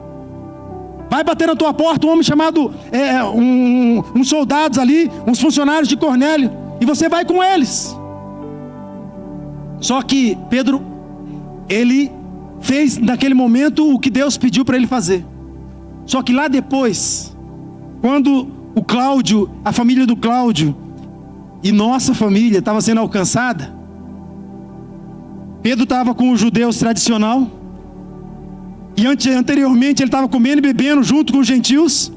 Vai bater na tua porta um homem chamado, uns soldados ali, uns funcionários de Cornélio, e você vai com eles. Só que Pedro, ele fez naquele momento o que Deus pediu para ele fazer. Só que lá depois, quando o Cláudio, a família do Cláudio e nossa família estava sendo alcançada, Pedro estava com os judeus tradicional, e anteriormente ele estava comendo e bebendo junto com os gentios.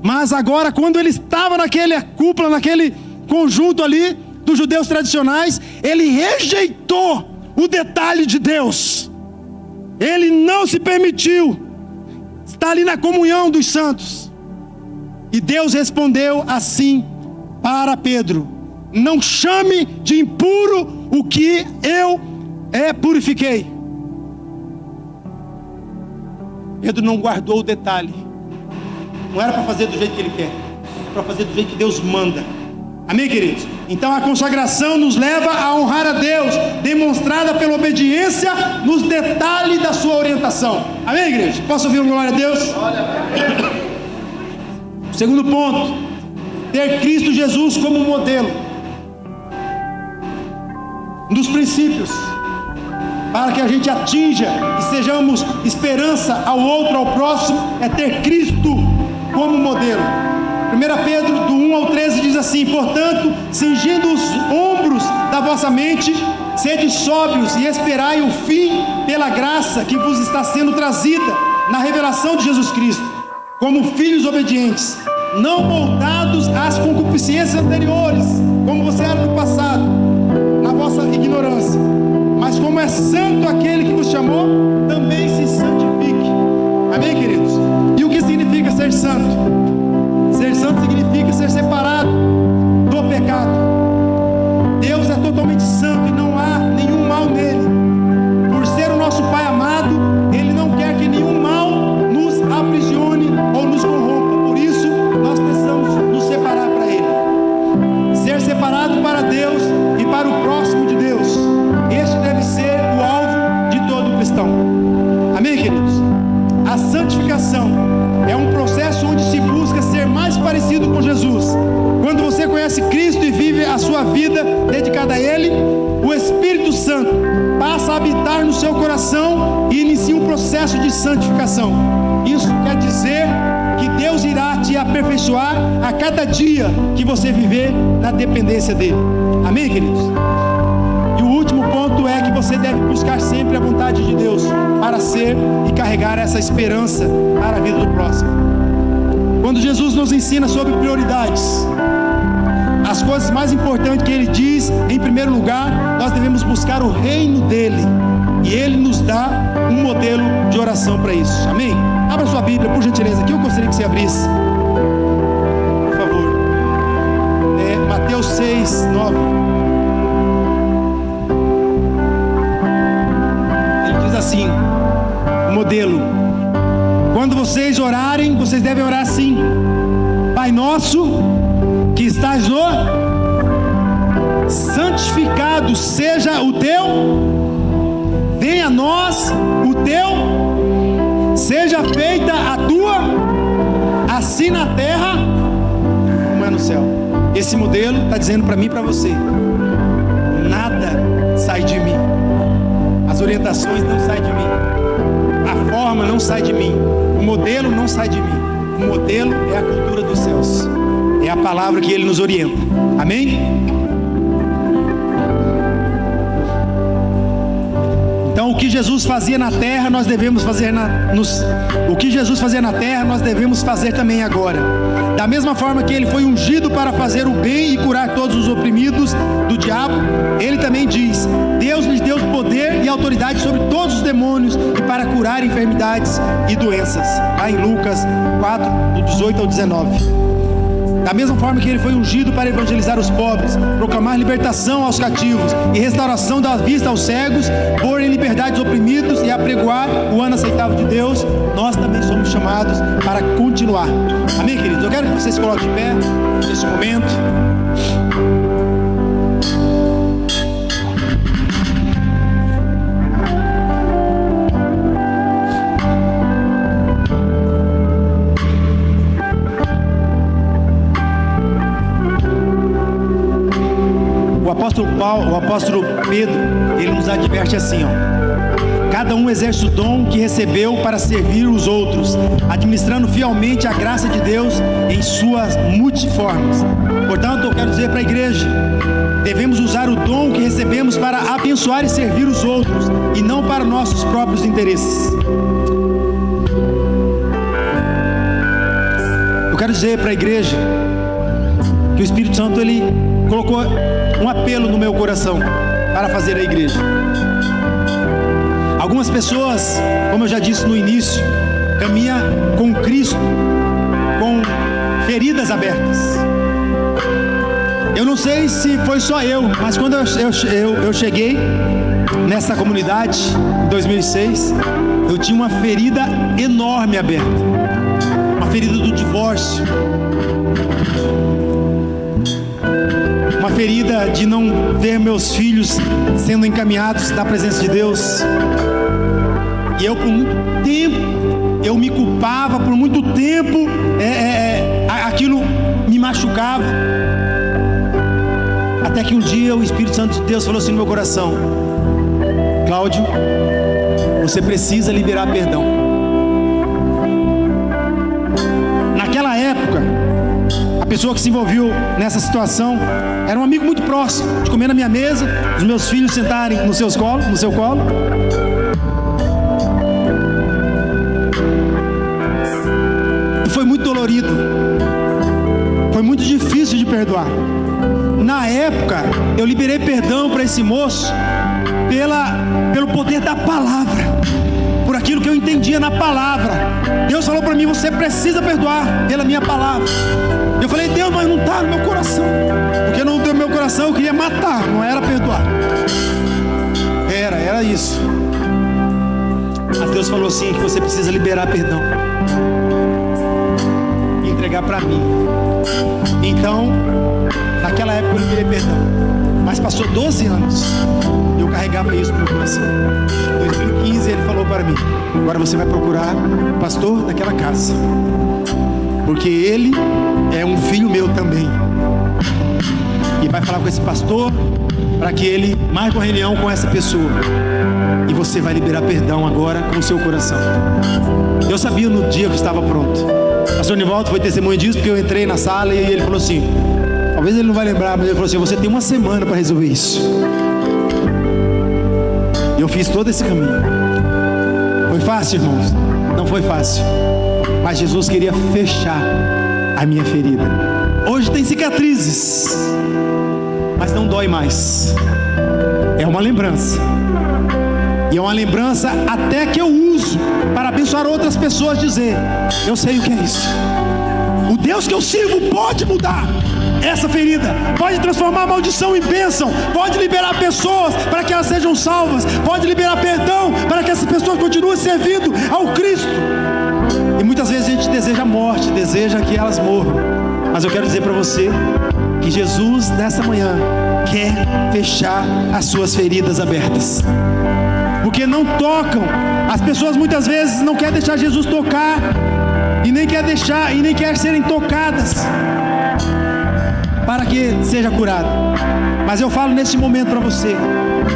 Mas agora, quando ele estava naquela cúpula, naquele conjunto ali dos judeus tradicionais, ele rejeitou o detalhe de Deus. Ele não se permitiu estar ali na comunhão dos santos. E Deus respondeu assim para Pedro: não chame de impuro o que eu purifiquei. Pedro não guardou o detalhe. Não era para fazer do jeito que ele quer, era para fazer do jeito que Deus manda. Amém, queridos? Então a consagração nos leva a honrar a Deus, demonstrada pela obediência nos detalhes da sua orientação. Amém, igreja? Posso ouvir uma glória a Deus? Segundo ponto: ter Cristo Jesus como modelo. dos princípios, para que a gente atinja e sejamos esperança ao outro, ao próximo, é ter Cristo como modelo. 1 Pedro do 1 ao 13 diz assim: portanto, cingindo os ombros da vossa mente, sede sóbrios e esperai o fim pela graça que vos está sendo trazida na revelação de Jesus Cristo, como filhos obedientes, não moldados às concupiscências anteriores, como você era no passado, na vossa ignorância, mas como é santo aquele que vos chamou, também se santifique. Amém, queridos? E o que significa ser santo? Ser santo significa ser separado do pecado. Deus é totalmente santo e não há nenhum mal nele. Por ser o nosso Pai amado, Ele não quer que nenhum mal nos aprisione ou nos corrompa. Por isso, nós precisamos nos separar para Ele. Ser separado para Deus e para o próximo de Deus. Este deve ser o alvo de todo cristão. Amém, queridos? A santificação é um processo onde se busca ser mais parecido com Jesus. Quando você conhece Cristo e vive a sua vida dedicada a Ele, o Espírito Santo passa a habitar no seu coração e inicia um processo de santificação. Isso quer dizer que Deus irá te aperfeiçoar a cada dia que você viver na dependência dEle. Amém, queridos? E o último ponto é que você deve buscar sempre a vontade de Deus para ser e carregar essa esperança para a vida do próximo. Quando Jesus nos ensina sobre prioridades, as coisas mais importantes que Ele diz, em primeiro lugar, nós devemos buscar o reino dEle, e Ele nos dá um modelo de oração para isso. Amém? Abra sua Bíblia, por gentileza, aqui eu gostaria que você abrisse, por favor. Mateus 6, 9. Ele diz assim, o modelo: quando vocês orarem, vocês devem orar assim: Pai nosso que estás no... santificado seja o teu... venha a nós o teu... seja feita a tua... assim na terra como é no céu. Esse modelo está dizendo para mim e para você: nada sai de mim, as orientações não saem de mim, a forma não sai de mim, o modelo não sai de mim. O modelo é a cultura dos céus, é a palavra que Ele nos orienta. Amém? Então, o que Jesus fazia na terra, nós devemos fazer o que Jesus fazia na terra, nós devemos fazer também agora. Da mesma forma que Ele foi ungido para fazer o bem e curar todos os oprimidos do diabo, Ele também diz: Deus lhes deu poder e autoridade sobre todos os demônios e para curar enfermidades e doenças. Lá em Lucas 4, do 18 ao 19. Da mesma forma que Ele foi ungido para evangelizar os pobres, proclamar libertação aos cativos e restauração da vista aos cegos, pôr em liberdade os oprimidos e apregoar o ano aceitável de Deus, nós também somos chamados para continuar. Amém, queridos? Eu quero que vocês se coloquem de pé nesse momento. O apóstolo Pedro, ele nos adverte assim, cada um exerce o dom que recebeu para servir os outros, administrando fielmente a graça de Deus em suas multiformas. Portanto, eu quero dizer para a igreja: devemos usar o dom que recebemos para abençoar e servir os outros, e não para nossos próprios interesses. Eu quero dizer para a igreja que o Espírito Santo, ele colocou um apelo no meu coração para fazer a igreja. Algumas pessoas, como eu já disse no início, caminham com Cristo com feridas abertas. Eu não sei se foi só eu, mas quando eu cheguei nessa comunidade em 2006, eu tinha uma ferida enorme aberta, uma ferida do divórcio, uma ferida de não ver meus filhos sendo encaminhados da presença de Deus. E eu, por muito tempo, eu me culpava, por muito tempo aquilo me machucava, Até que um dia o Espírito Santo de Deus falou assim no meu coração: Cláudio, você precisa liberar perdão. Naquela época, a pessoa que se envolveu nessa situação era um amigo muito próximo, de comer na minha mesa, os meus filhos sentarem no seu colo. E foi muito dolorido, foi muito difícil de perdoar. Na época, eu liberei perdão para esse moço pelo poder da palavra, por aquilo que eu entendia na palavra. Deus falou para mim: você precisa perdoar pela minha palavra. Eu falei: Deus, mas não está no meu coração, porque no meu coração eu queria matar, não era perdoar. Era isso. Mas Deus falou assim: que você precisa liberar perdão e entregar para mim. Então, naquela época eu liberei perdão, mas passou 12 anos e eu carregava isso no meu coração. Em 2015 ele falou para mim: agora você vai procurar o pastor daquela casa, porque ele é um filho meu também, e vai falar com esse pastor para que ele marque uma reunião com essa pessoa, e você vai liberar perdão agora com o seu coração. Eu sabia no dia que estava pronto. O pastor Nivaldo foi testemunha disso, porque eu entrei na sala e ele falou assim, talvez ele não vai lembrar, mas ele falou assim: você tem uma semana para resolver isso. E eu fiz todo esse caminho. Foi fácil, irmãos? Não foi fácil, mas Jesus queria fechar a minha ferida. Hoje tem cicatrizes, mas não dói mais. É uma lembrança, e é uma lembrança até que eu uso para abençoar outras pessoas, dizer: eu sei o que é isso. O Deus que eu sirvo pode mudar essa ferida, pode transformar a maldição em bênção, pode liberar pessoas para que elas sejam salvas, pode liberar perdão para que essas pessoas continuem servindo ao Cristo. E muitas vezes a gente deseja a morte, deseja que elas morram, mas eu quero dizer para você que Jesus nessa manhã quer fechar as suas feridas abertas, porque não tocam. As pessoas muitas vezes não querem deixar Jesus tocar, e nem quer serem tocadas para que seja curado. Mas eu falo neste momento para você: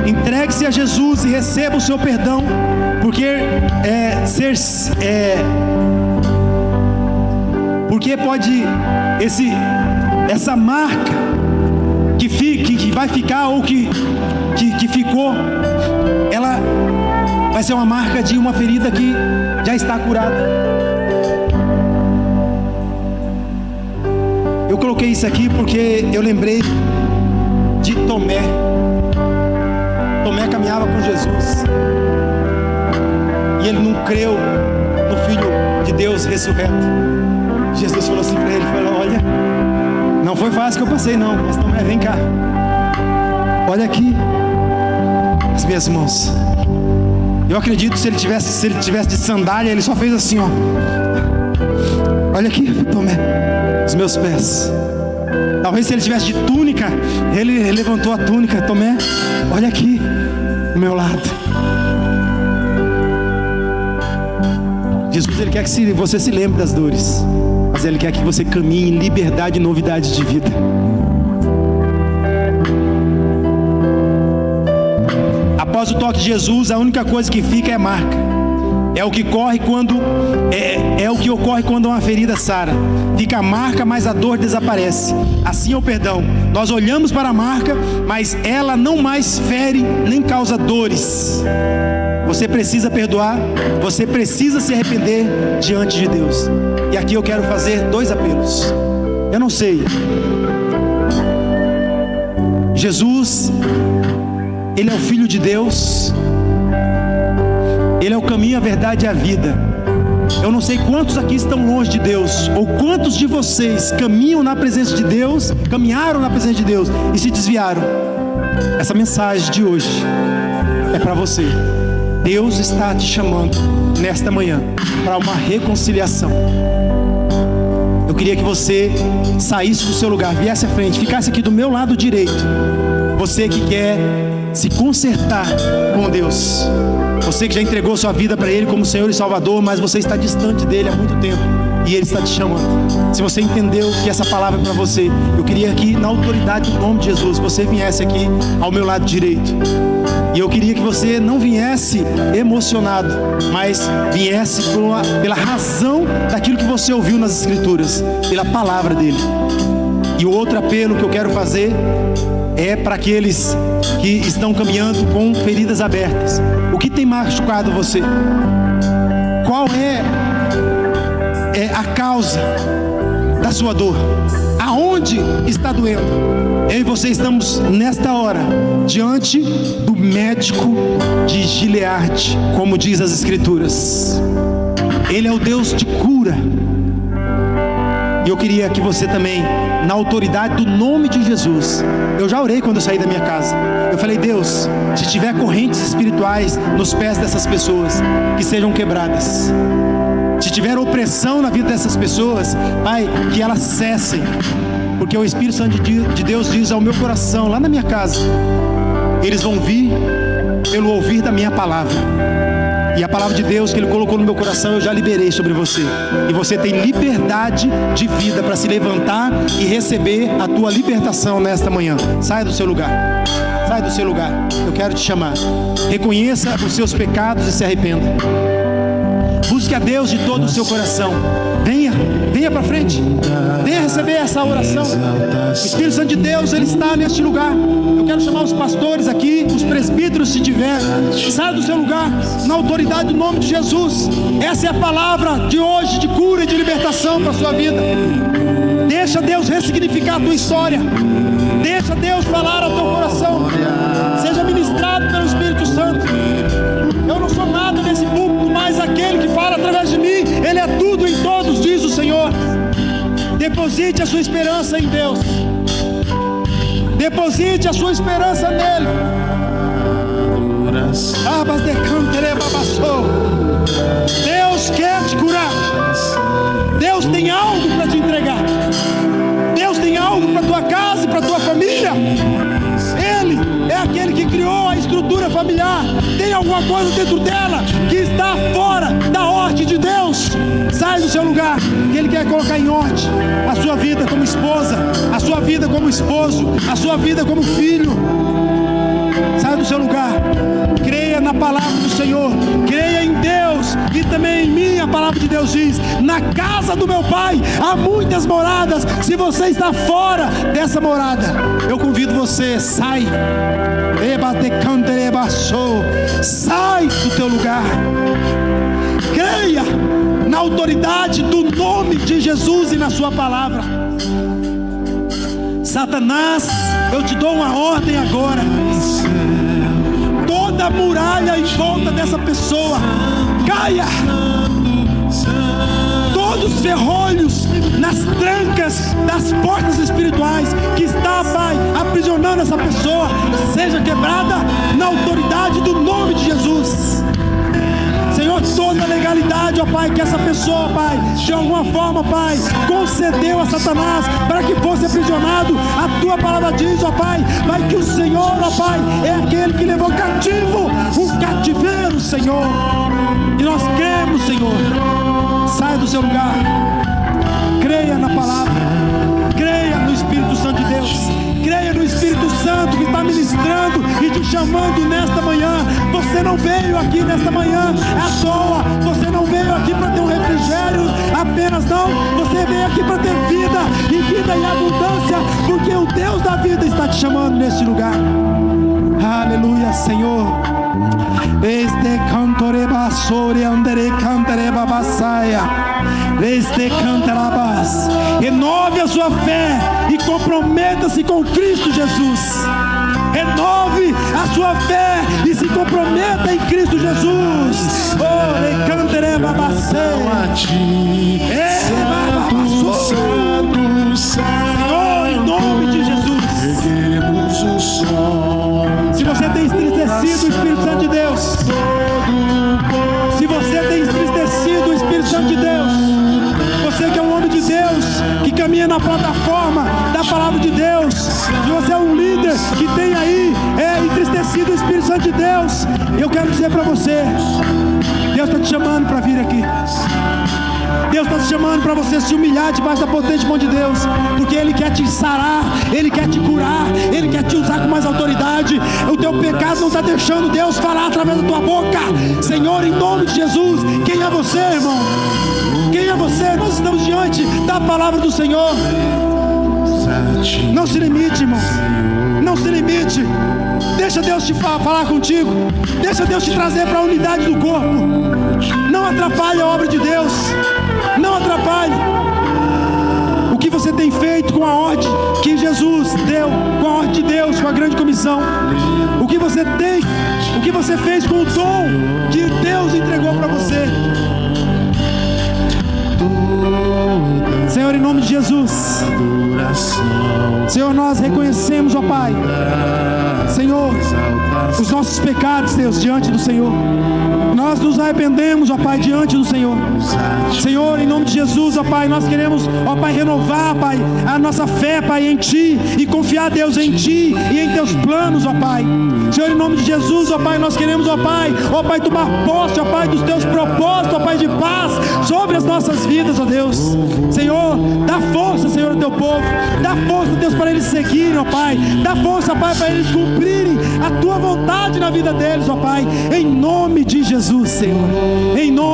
entregue-se a Jesus e receba o seu perdão, porque porque pode essa marca que vai ficar, ou que ficou, ela vai ser uma marca de uma ferida que já está curada. Eu coloquei isso aqui porque eu lembrei de Tomé. Tomé caminhava com Jesus, e ele não creu no Filho de Deus ressurreto. Jesus falou assim para ele, olha, não foi fácil que eu passei não, mas Tomé, vem cá, olha aqui as minhas mãos. Eu acredito que se ele tivesse de sandália, ele só fez assim, ó. Olha aqui, Tomé, os meus pés. Talvez se ele tivesse de túnica, ele levantou a túnica. Tomé, olha aqui, do meu lado. Jesus, ele quer que você se lembre das dores, mas ele quer que você caminhe em liberdade e novidade de vida. Após o toque de Jesus, a única coisa que fica é marca. É o que ocorre quando uma ferida sara. Fica a marca, mas a dor desaparece. Assim é o perdão. Nós olhamos para a marca, mas ela não mais fere nem causa dores. Você precisa perdoar, você precisa se arrepender diante de Deus. E aqui eu quero fazer 2 apelos. Eu não sei, Jesus, ele é o Filho de Deus, ele é o caminho, a verdade e a vida. Eu não sei quantos aqui estão longe de Deus, ou quantos de vocês caminham na presença de Deus, caminharam na presença de Deus e se desviaram. Essa mensagem de hoje é para você. Deus está te chamando nesta manhã para uma reconciliação. Eu queria que você saísse do seu lugar, viesse à frente, ficasse aqui do meu lado direito. Você que quer se consertar com Deus, Você que já entregou sua vida para Ele como Senhor e Salvador, mas você está distante dEle há muito tempo, e Ele está te chamando. Se você entendeu que essa palavra é para você, eu queria que, na autoridade do nome de Jesus, você viesse aqui ao meu lado direito. E eu queria que você não viesse emocionado, mas viesse pela razão daquilo que você ouviu nas Escrituras, pela palavra dele. E o outro apelo que eu quero fazer é para aqueles que estão caminhando com feridas abertas. O que tem machucado você? Qual é a causa da sua dor? Aonde está doendo? Eu e você estamos nesta hora diante do médico de Gileade, como diz as Escrituras. Ele é o Deus de cura. E eu queria que você também, na autoridade do nome de Jesus, eu já orei quando eu saí da minha casa. Eu falei: Deus, se tiver correntes espirituais nos pés dessas pessoas, que sejam quebradas. Se tiver opressão na vida dessas pessoas, Pai, que elas cessem. Porque o Espírito Santo de Deus diz ao meu coração, lá na minha casa: eles vão vir pelo ouvir da minha palavra. E a palavra de Deus que Ele colocou no meu coração, eu já liberei sobre você. E você tem liberdade de vida para se levantar e receber a tua libertação nesta manhã. Saia do seu lugar. Sai do seu lugar. Eu quero te chamar. Reconheça os seus pecados e se arrependa. Busque a Deus de todo o seu coração. Venha para frente. Venha receber essa oração. O Espírito Santo de Deus, Ele está neste lugar. Eu quero chamar os pastores aqui, os presbíteros, se tiver. Saia do seu lugar, na autoridade do nome de Jesus. Essa é a palavra de hoje, de cura e de libertação para a sua vida. Deixa Deus ressignificar a tua história. Deixa Deus falar ao teu coração. Seja ministrado pelo Espírito Santo. Eu não sou nada nesse púlpito, mas aquele que fala através de mim, Ele é tudo em todos, diz o Senhor. Deposite a sua esperança em Deus. Deposite a sua esperança nele. Deus quer te curar. Deus tem algo para te entregar. Deus tem algo para tua casa e para tua família. Ele é aquele que criou a estrutura familiar. Tem alguma coisa dentro dela que está fora da ordem de Deus. Sai do seu lugar, que Ele quer colocar em ordem a sua vida como esposa, a sua vida como esposo, a sua vida como filho. Sai do seu lugar. Creia na palavra do Senhor. Creia em Deus e também em mim. A palavra de Deus diz: na casa do meu Pai há muitas moradas. Se você está fora dessa morada, eu convido você, sai. Sai do teu lugar. Creia na autoridade do nome de Jesus e na sua palavra. Satanás, eu te dou uma ordem agora. Toda a muralha em volta dessa pessoa caia. Todos os ferrolhos nas trancas das portas espirituais que está, Pai, aprisionando essa pessoa, seja quebrada na autoridade do nome de Jesus. Senhor, toda a legalidade, ó Pai, que essa pessoa, Pai, de alguma forma, Pai, concedeu a Satanás para que fosse aprisionado. A tua palavra diz, ó Pai, que o Senhor, ó Pai, é aquele que levou cativo o cativeiro, Senhor. E nós cremos, Senhor. Saia do seu lugar. Creia na palavra. Creia no Espírito Santo de Deus. Creia no Espírito Santo que está ministrando e te chamando nesta manhã. Você não veio aqui nesta manhã à toa. Você não veio aqui para ter um refrigério apenas, não. Você veio aqui para ter vida e vida em abundância, porque o Deus da vida está te chamando neste lugar. Aleluia, Senhor. Este cantoreba sobre andere cantareba basaia. Este cantarabas. Renove a sua fé e comprometa-se com Cristo Jesus. Renove a sua fé e se comprometa em Cristo Jesus. Oh, cantareba basaia. Senhor, em nome de Jesus. Se você tem entristecido o Espírito Santo de Deus, se você tem entristecido o Espírito Santo de Deus, você que é um homem de Deus, que caminha na plataforma da palavra de Deus, se você é um líder que tem aí entristecido o Espírito Santo de Deus, Eu quero dizer para você, Deus está te chamando para vir aqui. Deus está te chamando para você se humilhar debaixo da potente mão de Deus, porque Ele quer te sarar, Ele quer te curar, Ele quer te usar com mais autoridade. O teu pecado não está deixando Deus falar através da tua boca. Senhor, em nome de Jesus, quem é você, irmão? Quem é você? Nós estamos diante da palavra do Senhor. Não se limite, irmão. Não se limite. Deixa Deus te falar contigo. Deixa Deus te trazer para a unidade do corpo. Não atrapalhe a obra de Deus. Não atrapalhe o que você tem feito com a ordem que Jesus deu, com a ordem de Deus, com a grande comissão. O que você tem, o que você fez com o dom que Deus entregou para você. Senhor, em nome de Jesus, Senhor, nós reconhecemos, ó Pai, Senhor, os nossos pecados, Deus, diante do Senhor. Nós nos arrependemos, ó Pai, diante do Senhor. Senhor, em nome de Jesus, ó Pai, nós queremos, ó Pai, renovar, Pai, a nossa fé, Pai, em Ti, e confiar, Deus, em Ti e em Teus planos, ó Pai. Senhor, em nome de Jesus, ó Pai, nós queremos, ó Pai, tomar posse, ó Pai, dos Teus propósitos, ó Pai, de paz sobre as nossas vidas, ó Deus. Senhor, dá força, Senhor, ao Teu povo. Dá força, Deus, para eles seguirem, ó Pai. Dá força, Pai, para eles cumprirem a Tua vontade na vida deles, ó Pai. Em nome de Jesus, Senhor. Em nome